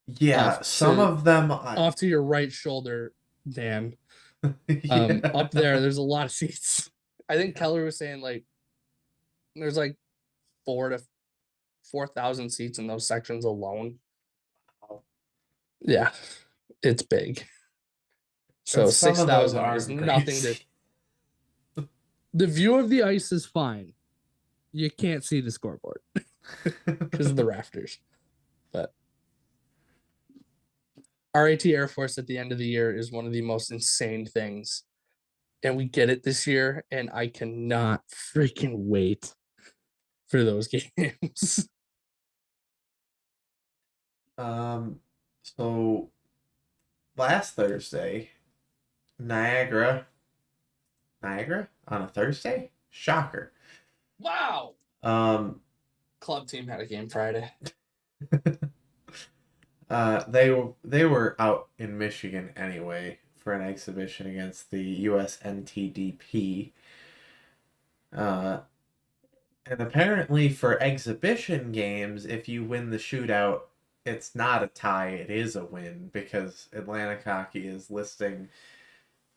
Yeah, some of them. Off to your right shoulder, Dan. Yeah. Up there's a lot of seats. I think Keller was saying like there's like 4,000 seats in those sections alone. Yeah, it's big. So And some of those 6,000 is are nothing great. to. The view of the ice is fine. You can't see the scoreboard because of the rafters. But RAT Air Force at the end of the year is one of the most insane things. And we get it this year, and I cannot freaking wait for those games. So last Thursday, Niagara on a Thursday? Shocker. Wow. Um, Club team had a game Friday. they were out in Michigan anyway for an exhibition against the USNTDP. And apparently for exhibition games, if you win the shootout, it's not a tie, it is a win, because Atlantic Hockey is listing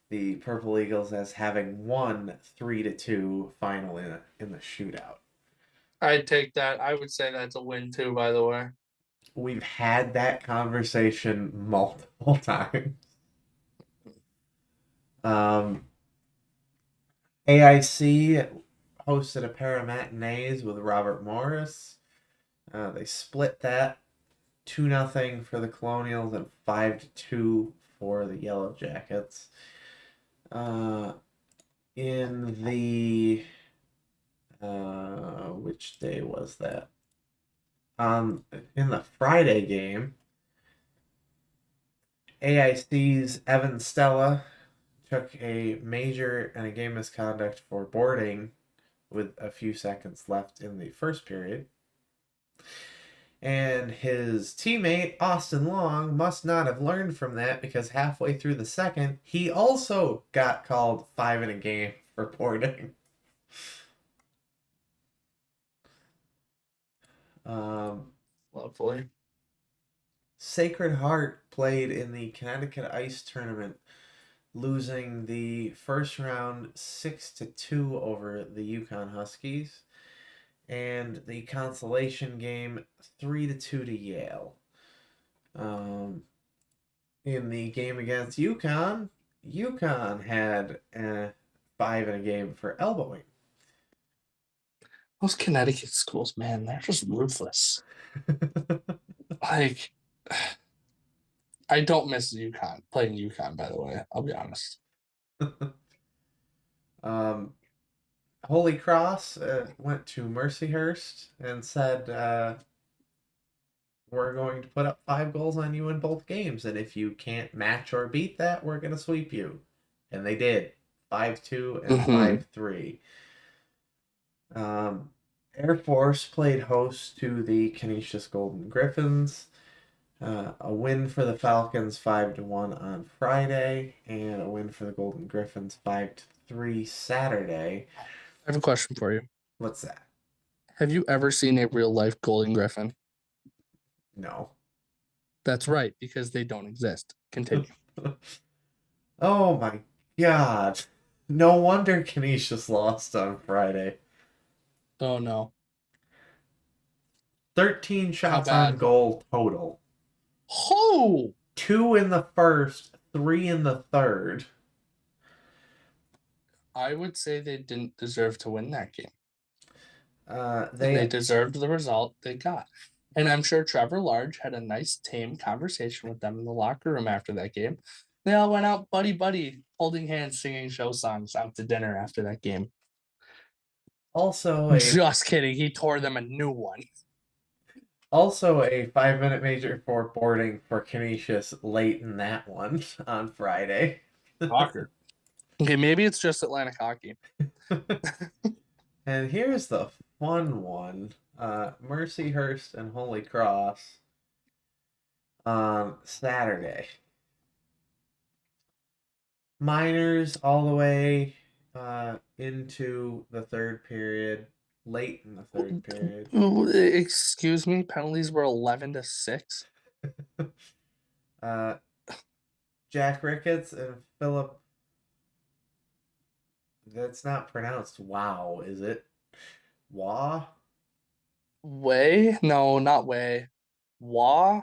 the Purple Eagles as having won 3-2 final in the shootout. I'd take that. I would say that's a win too, by the way. We've had that conversation multiple times. AIC hosted a pair of matinees with Robert Morris. They split that 2-0 for the Colonials and 5-2 for the Yellow Jackets. In the which day was that? In the Friday game, AIC's Evan Stella took a major and a game misconduct for boarding with a few seconds left in the first period. And his teammate, Austin Long, must not have learned from that, because halfway through the second, he also got called 5 in a game for boarding. Lovely. Sacred Heart played in the Connecticut Ice Tournament, losing the first round 6-2 over the Yukon Huskies, and the consolation game 3-2 to Yale. In the game against Yukon had a 5 in a game for elbowing. Those Connecticut schools, man, they're just ruthless. Like, I don't miss UConn, playing UConn, by the way. I'll be honest. um, Holy Cross went to Mercyhurst and said, we're going to put up 5 goals on you in both games, and if you can't match or beat that, we're going to sweep you. And they did. 5-2 and Mm-hmm. 5-3. Air Force played host to the Canisius Golden Griffins. A win for the Falcons 5-1 on Friday, and a win for the Golden Griffins 5-3 Saturday. I have a question for you. What's that? Have you ever seen a real life Golden Griffin? No. That's right, because they don't exist. Continue. Oh my god. No wonder Canisius lost on Friday. Oh no. 13 How shots on bad? goal total. Oh, 2 in the first, 3 in the third. I would say they didn't deserve to win that game. They They deserved the result they got. And I'm sure Trevor Large had a nice, tame conversation with them in the locker room after that game. They all went out buddy buddy, holding hands, singing show songs out to dinner after that game. also a Just kidding. He tore them a new one. Also a 5-minute major for boarding for Canisius late in that one on Friday. Soccer. Okay, maybe it's just Atlantic hockey. And here's the fun one. Mercyhurst and Holy Cross on Saturday. Miners all the way into the third period, late in the third period. Excuse me, penalties were 11-6. Jack Ricketts and Philip. That's not pronounced wow, is it? Wah? Way? No, not way. Wah?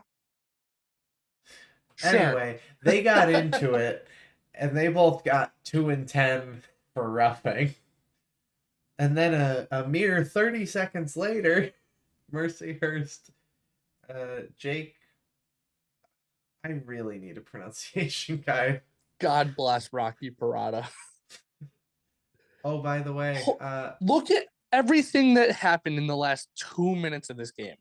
Sure. Anyway, they got into it, and they both got 2 and 10 for roughing. And then a mere 30 seconds later, Mercyhurst, Jake, I really need a pronunciation guide. God bless Rocky Parada. Oh, by the way, Look at everything that happened in the last 2 minutes of this game.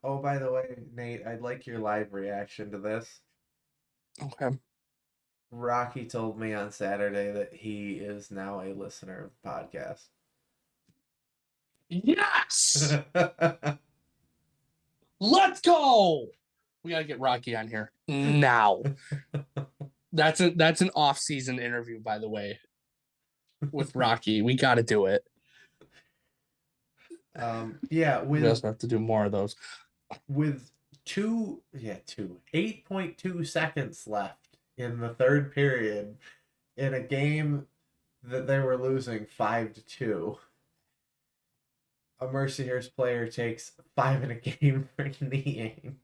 Oh, by the way, Nate, I'd like your live reaction to this. Okay. Rocky told me on Saturday that he is now a listener of the podcast. Yes! Let's go! We gotta get Rocky on here now. That's an off-season interview, by the way, with Rocky. We gotta do it. Yeah, We also have to do more of those. With 8.2 seconds left in the third period in a game that they were losing 5-2. A Mercyhurst player takes 5 in a game for kneeing.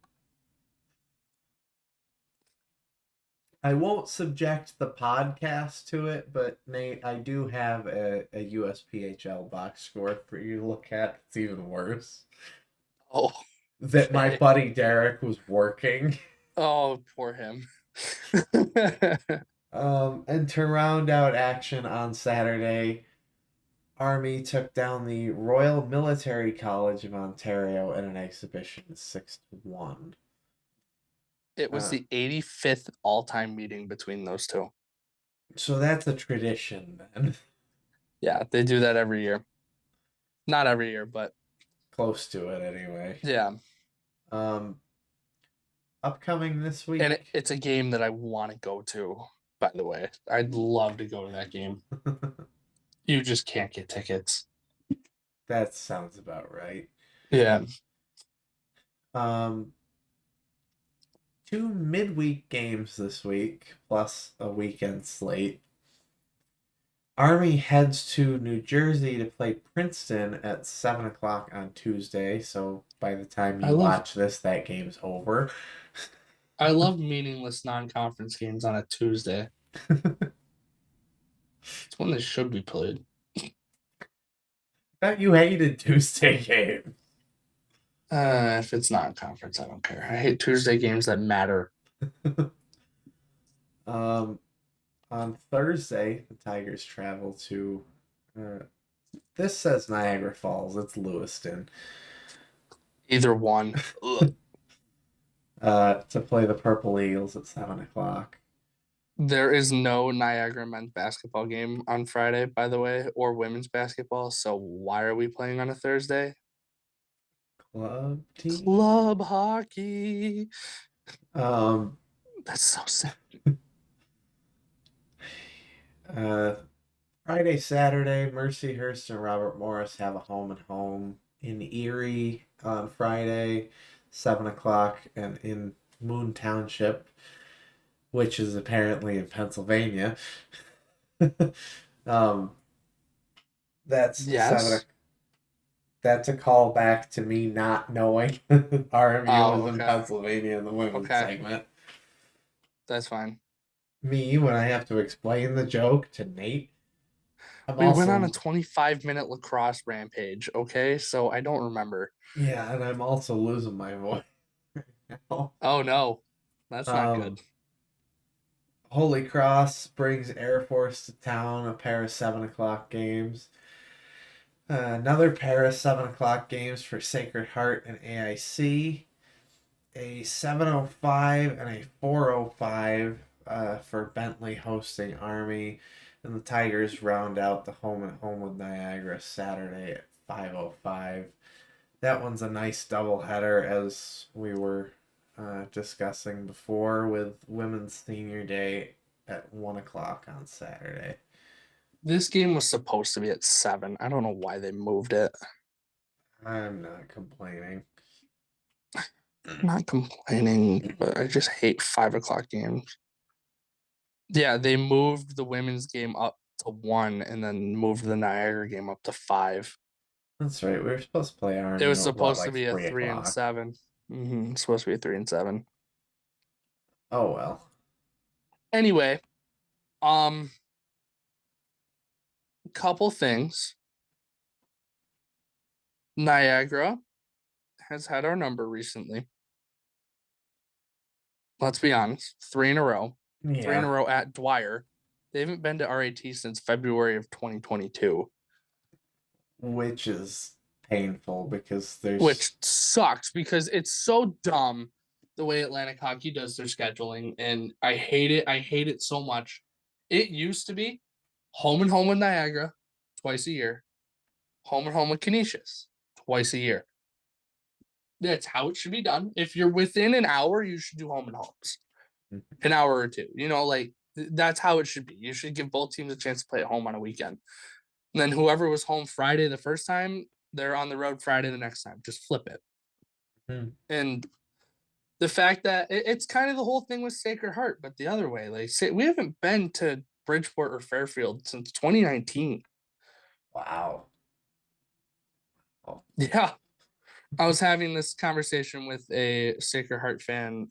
I won't subject the podcast to it, but Nate, I do have a USPHL box score for you to look at. It's even worse. Oh. That my buddy Derek was working. Oh, poor him. And to round out action on Saturday, Army took down the Royal Military College of Ontario in an exhibition 6-1. It was the 85th all-time meeting between those two. So that's a tradition then. Yeah, they do that every year. Not every year, but close to it anyway. Yeah. Upcoming this week. And it's a game that I want to go to, by the way. I'd love to go to that game. You just can't get tickets. That sounds about right. Yeah. 2 midweek games this week, plus a weekend slate. Army heads to New Jersey to play Princeton at 7 o'clock on Tuesday. So by the time you watch this, that game's over. I love meaningless non-conference games on a Tuesday. It's when they should be played. Thought you hated Tuesday games. If it's not in conference, I don't care. I hate Tuesday games that matter. Um, on Thursday, the Tigers travel to. Uh, this says Niagara Falls. It's Lewiston. Either one. Ugh. To play the Purple Eagles at 7 o'clock. There is no Niagara men's basketball game on Friday, by the way, or women's basketball. So why are we playing on a Thursday? Club team. Club hockey. Um, That's so sad. Friday, Saturday, Mercyhurst and Robert Morris have a home and home in Erie on Friday, 7 o'clock, and in Moon Township, which is apparently in Pennsylvania. um, that's Yes. That's a callback to me not knowing RMU Oh, was in okay. Pennsylvania in the women's Okay. segment. That's fine. Me, when I have to explain the joke to Nate, I'm We went on a also 25-minute lacrosse rampage, okay? So I don't remember. yeah, and I'm also losing my voice now. Oh no. That's not Um, good. Holy Cross brings Air Force to town, a pair of 7 o'clock games. Another pair of 7 o'clock games for Sacred Heart and AIC. A 7:05 and a 4:05 for Bentley hosting Army. And the Tigers round out the home and home with Niagara Saturday at 5:05. That one's a nice doubleheader, as we were discussing before, with Women's Senior Day at 1 o'clock on Saturday. This game was supposed to be at 7. I don't know why they moved it. I'm not complaining. I'm not complaining, but I just hate 5 o'clock games. Yeah, they moved the women's game up to 1 and then moved the Niagara game up to 5. That's right. We were supposed to play It Army was at what, supposed to like be a 3 and 3 o'clock? 7. It's supposed to be a 3 and 7. Oh well. Anyway, um, couple things. Niagara has had our number recently. Let's be honest, 3 in a row. 3 in a Yeah. row at Dwyer. They haven't been to RAT since February of 2022. Which is painful because Which there's sucks because it's so dumb the way Atlantic Hockey does their scheduling, and I hate it. I hate it so much. It used to be home and home with Niagara twice a year, home and home with Canisius twice a year. That's how it should be done. If you're within an hour, you should do home and homes. An hour or two. Like that's how it should be. You should give both teams a chance to play at home on a weekend. And then whoever was home Friday the first time, they're on the road Friday the next time. Just flip it. And the fact that it's kind of the whole thing with Sacred Heart, but the other way, like we haven't been to Bridgeport or Fairfield since 2019. wow. Oh. Yeah. I was having this conversation with a Sacred Heart fan,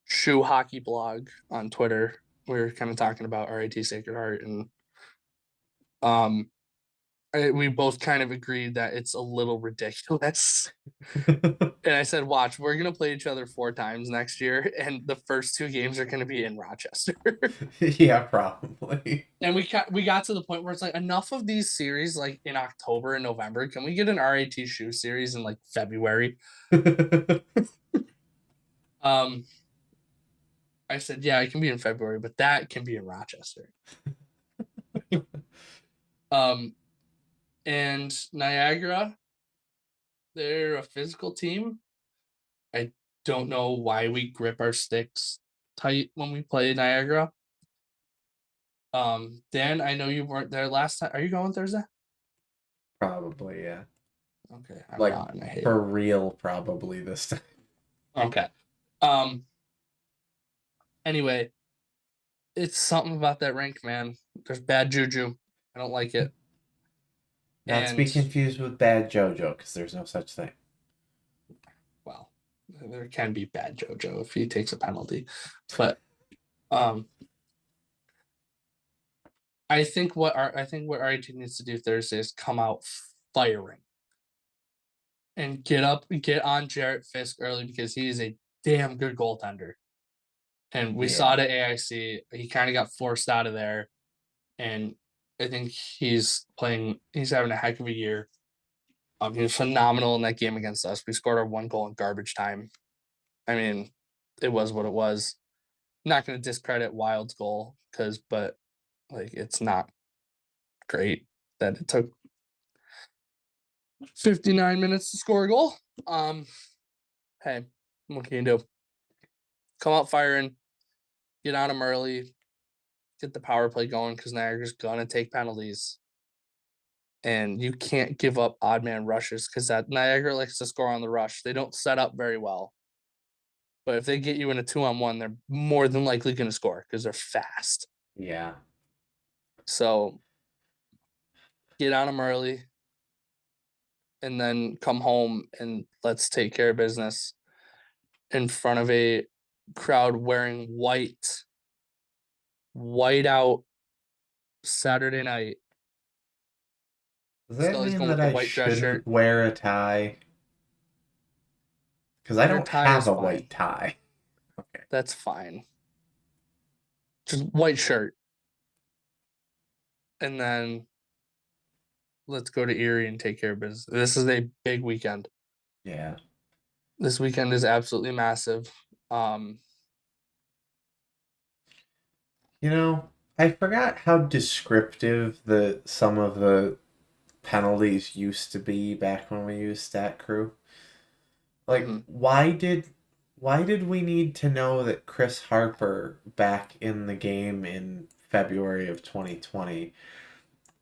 shoe hockey blog on Twitter. We were kind of talking about RAT Sacred Heart, and um we both kind of agreed that it's a little ridiculous. And I said, watch, we're going to play each other 4 times next year. And the first 2 games are going to be in Rochester. Yeah, probably. And we got to the point where it's like, enough of these series, like in October and November. Can we get an RAT shoe series in like February? Um, I said, yeah, it can be in February, but that can be in Rochester. And Niagara, they're a physical team. I don't know why we grip our sticks tight when we play Niagara. Dan, I know you weren't there last time. Are you going Thursday? Probably, yeah. Okay, I'm Like not, and I hate for it. real, probably this time. Okay. Um. Anyway, it's something about that rink, man. There's bad juju. I don't like it. Not to be And confused with Bad JoJo, because there's no such thing. well, there can be bad JoJo if he takes a penalty, but um, I think what our team needs to do Thursday is come out firing and get on Jarrett Fisk early because he is a damn good goaltender. And we saw Yeah. it at AIC. He kind of got forced out of there. And I think he's having a heck of a year. He was phenomenal in that game against us. We scored our one goal in garbage time. I mean, it was what it was. Not going to discredit Wild's goal but like it's not great that it took 59 minutes to score a goal. Hey, what can you do? Come out firing, get on them early, get the power play going because Niagara's gonna take penalties. And you can't give up odd man rushes because that Niagara likes to score on the rush. They don't set up very well. But if they get you in a 2-on-1, they're more than likely going to score because they're fast. Yeah. So get on them early and then come home and let's take care of business in front of a crowd wearing white out Saturday night. Does that Scully's mean going that with the I white dress shirt. shouldn't wear a tie? Because I Your don't tie have is a fine. white tie. Okay. That's fine. Just white shirt. And then let's go to Erie and take care of business. This is a big weekend. Yeah. This weekend is absolutely massive. You know, I forgot how descriptive some of the penalties used to be back when we used Stat Crew. Like, Mhm. why did we need to know that Chris Harper back in the game in February of 2020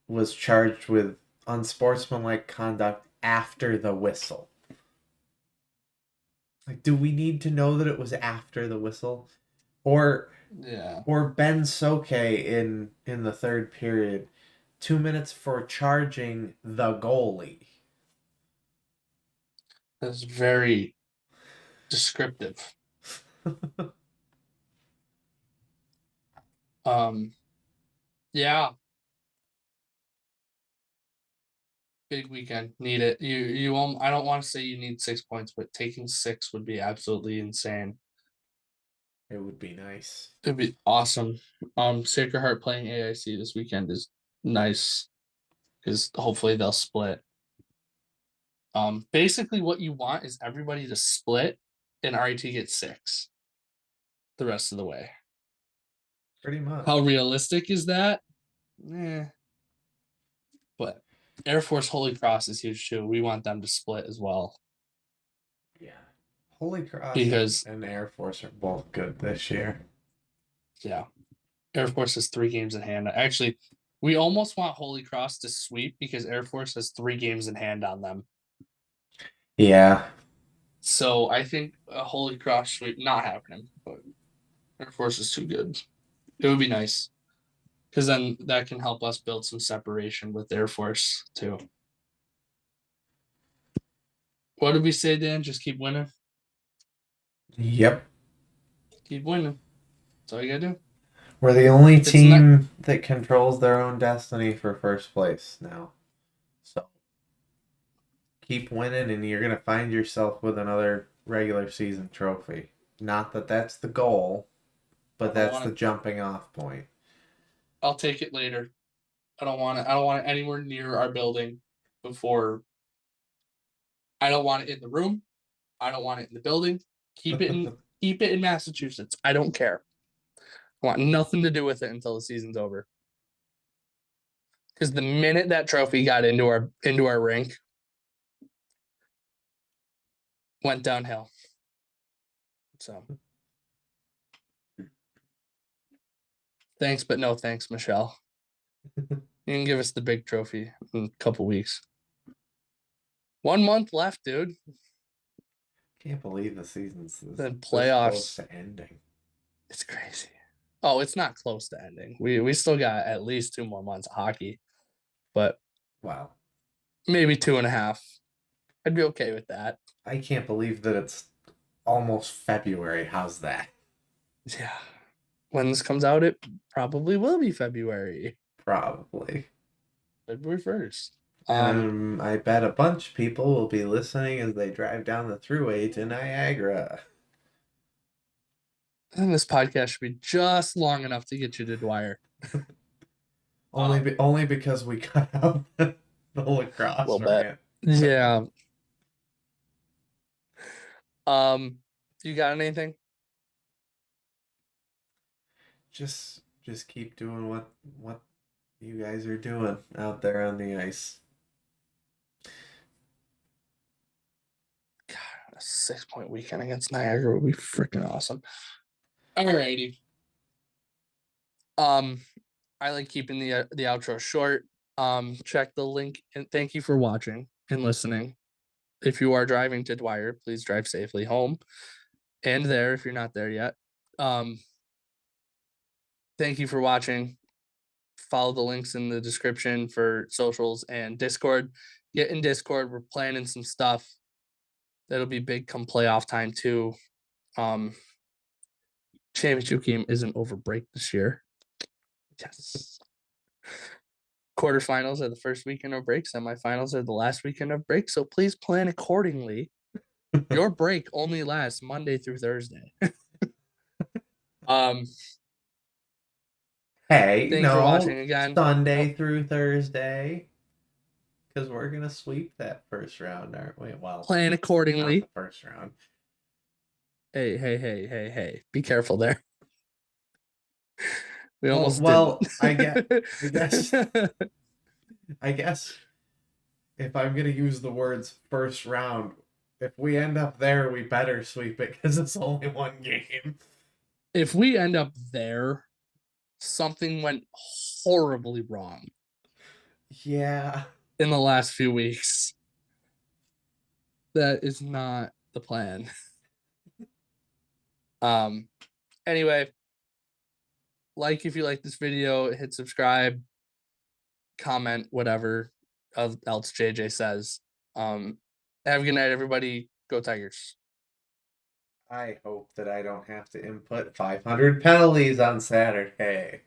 was charged with unsportsmanlike conduct after the whistle? Like, do we need to know that it was after the whistle? Or Yeah, Ben Soke in the third period, 2 minutes for charging the goalie. that's very descriptive. Um, yeah, big weekend. Need it. I don't want to say you need 6 points, but taking 6 would be absolutely insane. It would be nice. It'd be awesome. Sacred Heart playing AIC this weekend is nice because hopefully they'll split. Basically what you want is everybody to split and RIT gets 6 the rest of the way. Pretty much. How realistic is that? But Air Force Holy Cross is huge too. We want them to split as well Yeah. Holy Cross because and Air Force are both good this year. yeah, Air Force has 3 games in hand. Actually, we almost want Holy Cross to sweep because Air Force has 3 games in hand on them. Yeah. So I think a Holy Cross sweep not happening, but Air Force is too good. It would be nice because then that can help us build some separation with Air Force too. What did we say, Dan? Just keep winning. Yep. Keep winning. That's all you gotta do. We're the only It's not. team that controls their own destiny for first place now. So keep winning and you're going to find yourself with another regular season trophy. Not that that's the goal, but that's the jumping off point. I'll take it later. I don't want it. I don't want it anywhere near our building before. I don't want it in the room. I don't want it in the building. Keep it in keep it in Massachusetts. I don't care. I want nothing to do with it until the season's over. Because the minute that trophy got into our rink, went downhill. So thanks, but no thanks, Michelle. You can give us the big trophy in a couple weeks. 1 month left, dude. Can't believe the season's Then this close playoffs. to ending. It's crazy. Oh, it's not close to ending. We still got at least 2 more months of hockey, but Wow. maybe 2.5. I'd be okay with that. I can't believe that it's almost February. How's that? Yeah. When this comes out, it probably will be February. Probably. February 1st. And I bet a bunch of people will be listening as they drive down the thruway to Niagara. And this podcast should be just long enough to get you to Dwyer. Only because we cut out the lacrosse Little bit. rant. Yeah. You got anything? Just keep doing what you guys are doing out there on the ice. God, a 6-point weekend against Niagara would be freaking awesome. Alrighty. I like keeping the outro short. Check the link and thank you for watching and listening. If you are driving to Dwyer, please drive safely home and there if you're not there yet. Thank you for watching. Follow the links in the description for socials and Discord. Get in Discord. We're planning some stuff that'll be big come playoff time too. Championship game isn't over break this year. Yes. Quarterfinals are the first weekend of break. Semifinals are the last weekend of break. So please plan accordingly. Your break only lasts Monday through Thursday. Hey, Thanks for watching again. Sunday through Thursday. Because we're gonna sweep that first round, aren't we? Well, plan accordingly. not the first round. Hey. Be careful there. We almost I guess if I'm gonna use the words first round, if we end up there, we better sweep it because it's only one game. If we end up there, something went horribly wrong. Yeah. In the last few weeks. That is not the plan. Anyway, like if you like this video, hit subscribe, comment, whatever else JJ says. Have a good night, everybody. Go Tigers. I hope that I don't have to input 500 penalties on Saturday.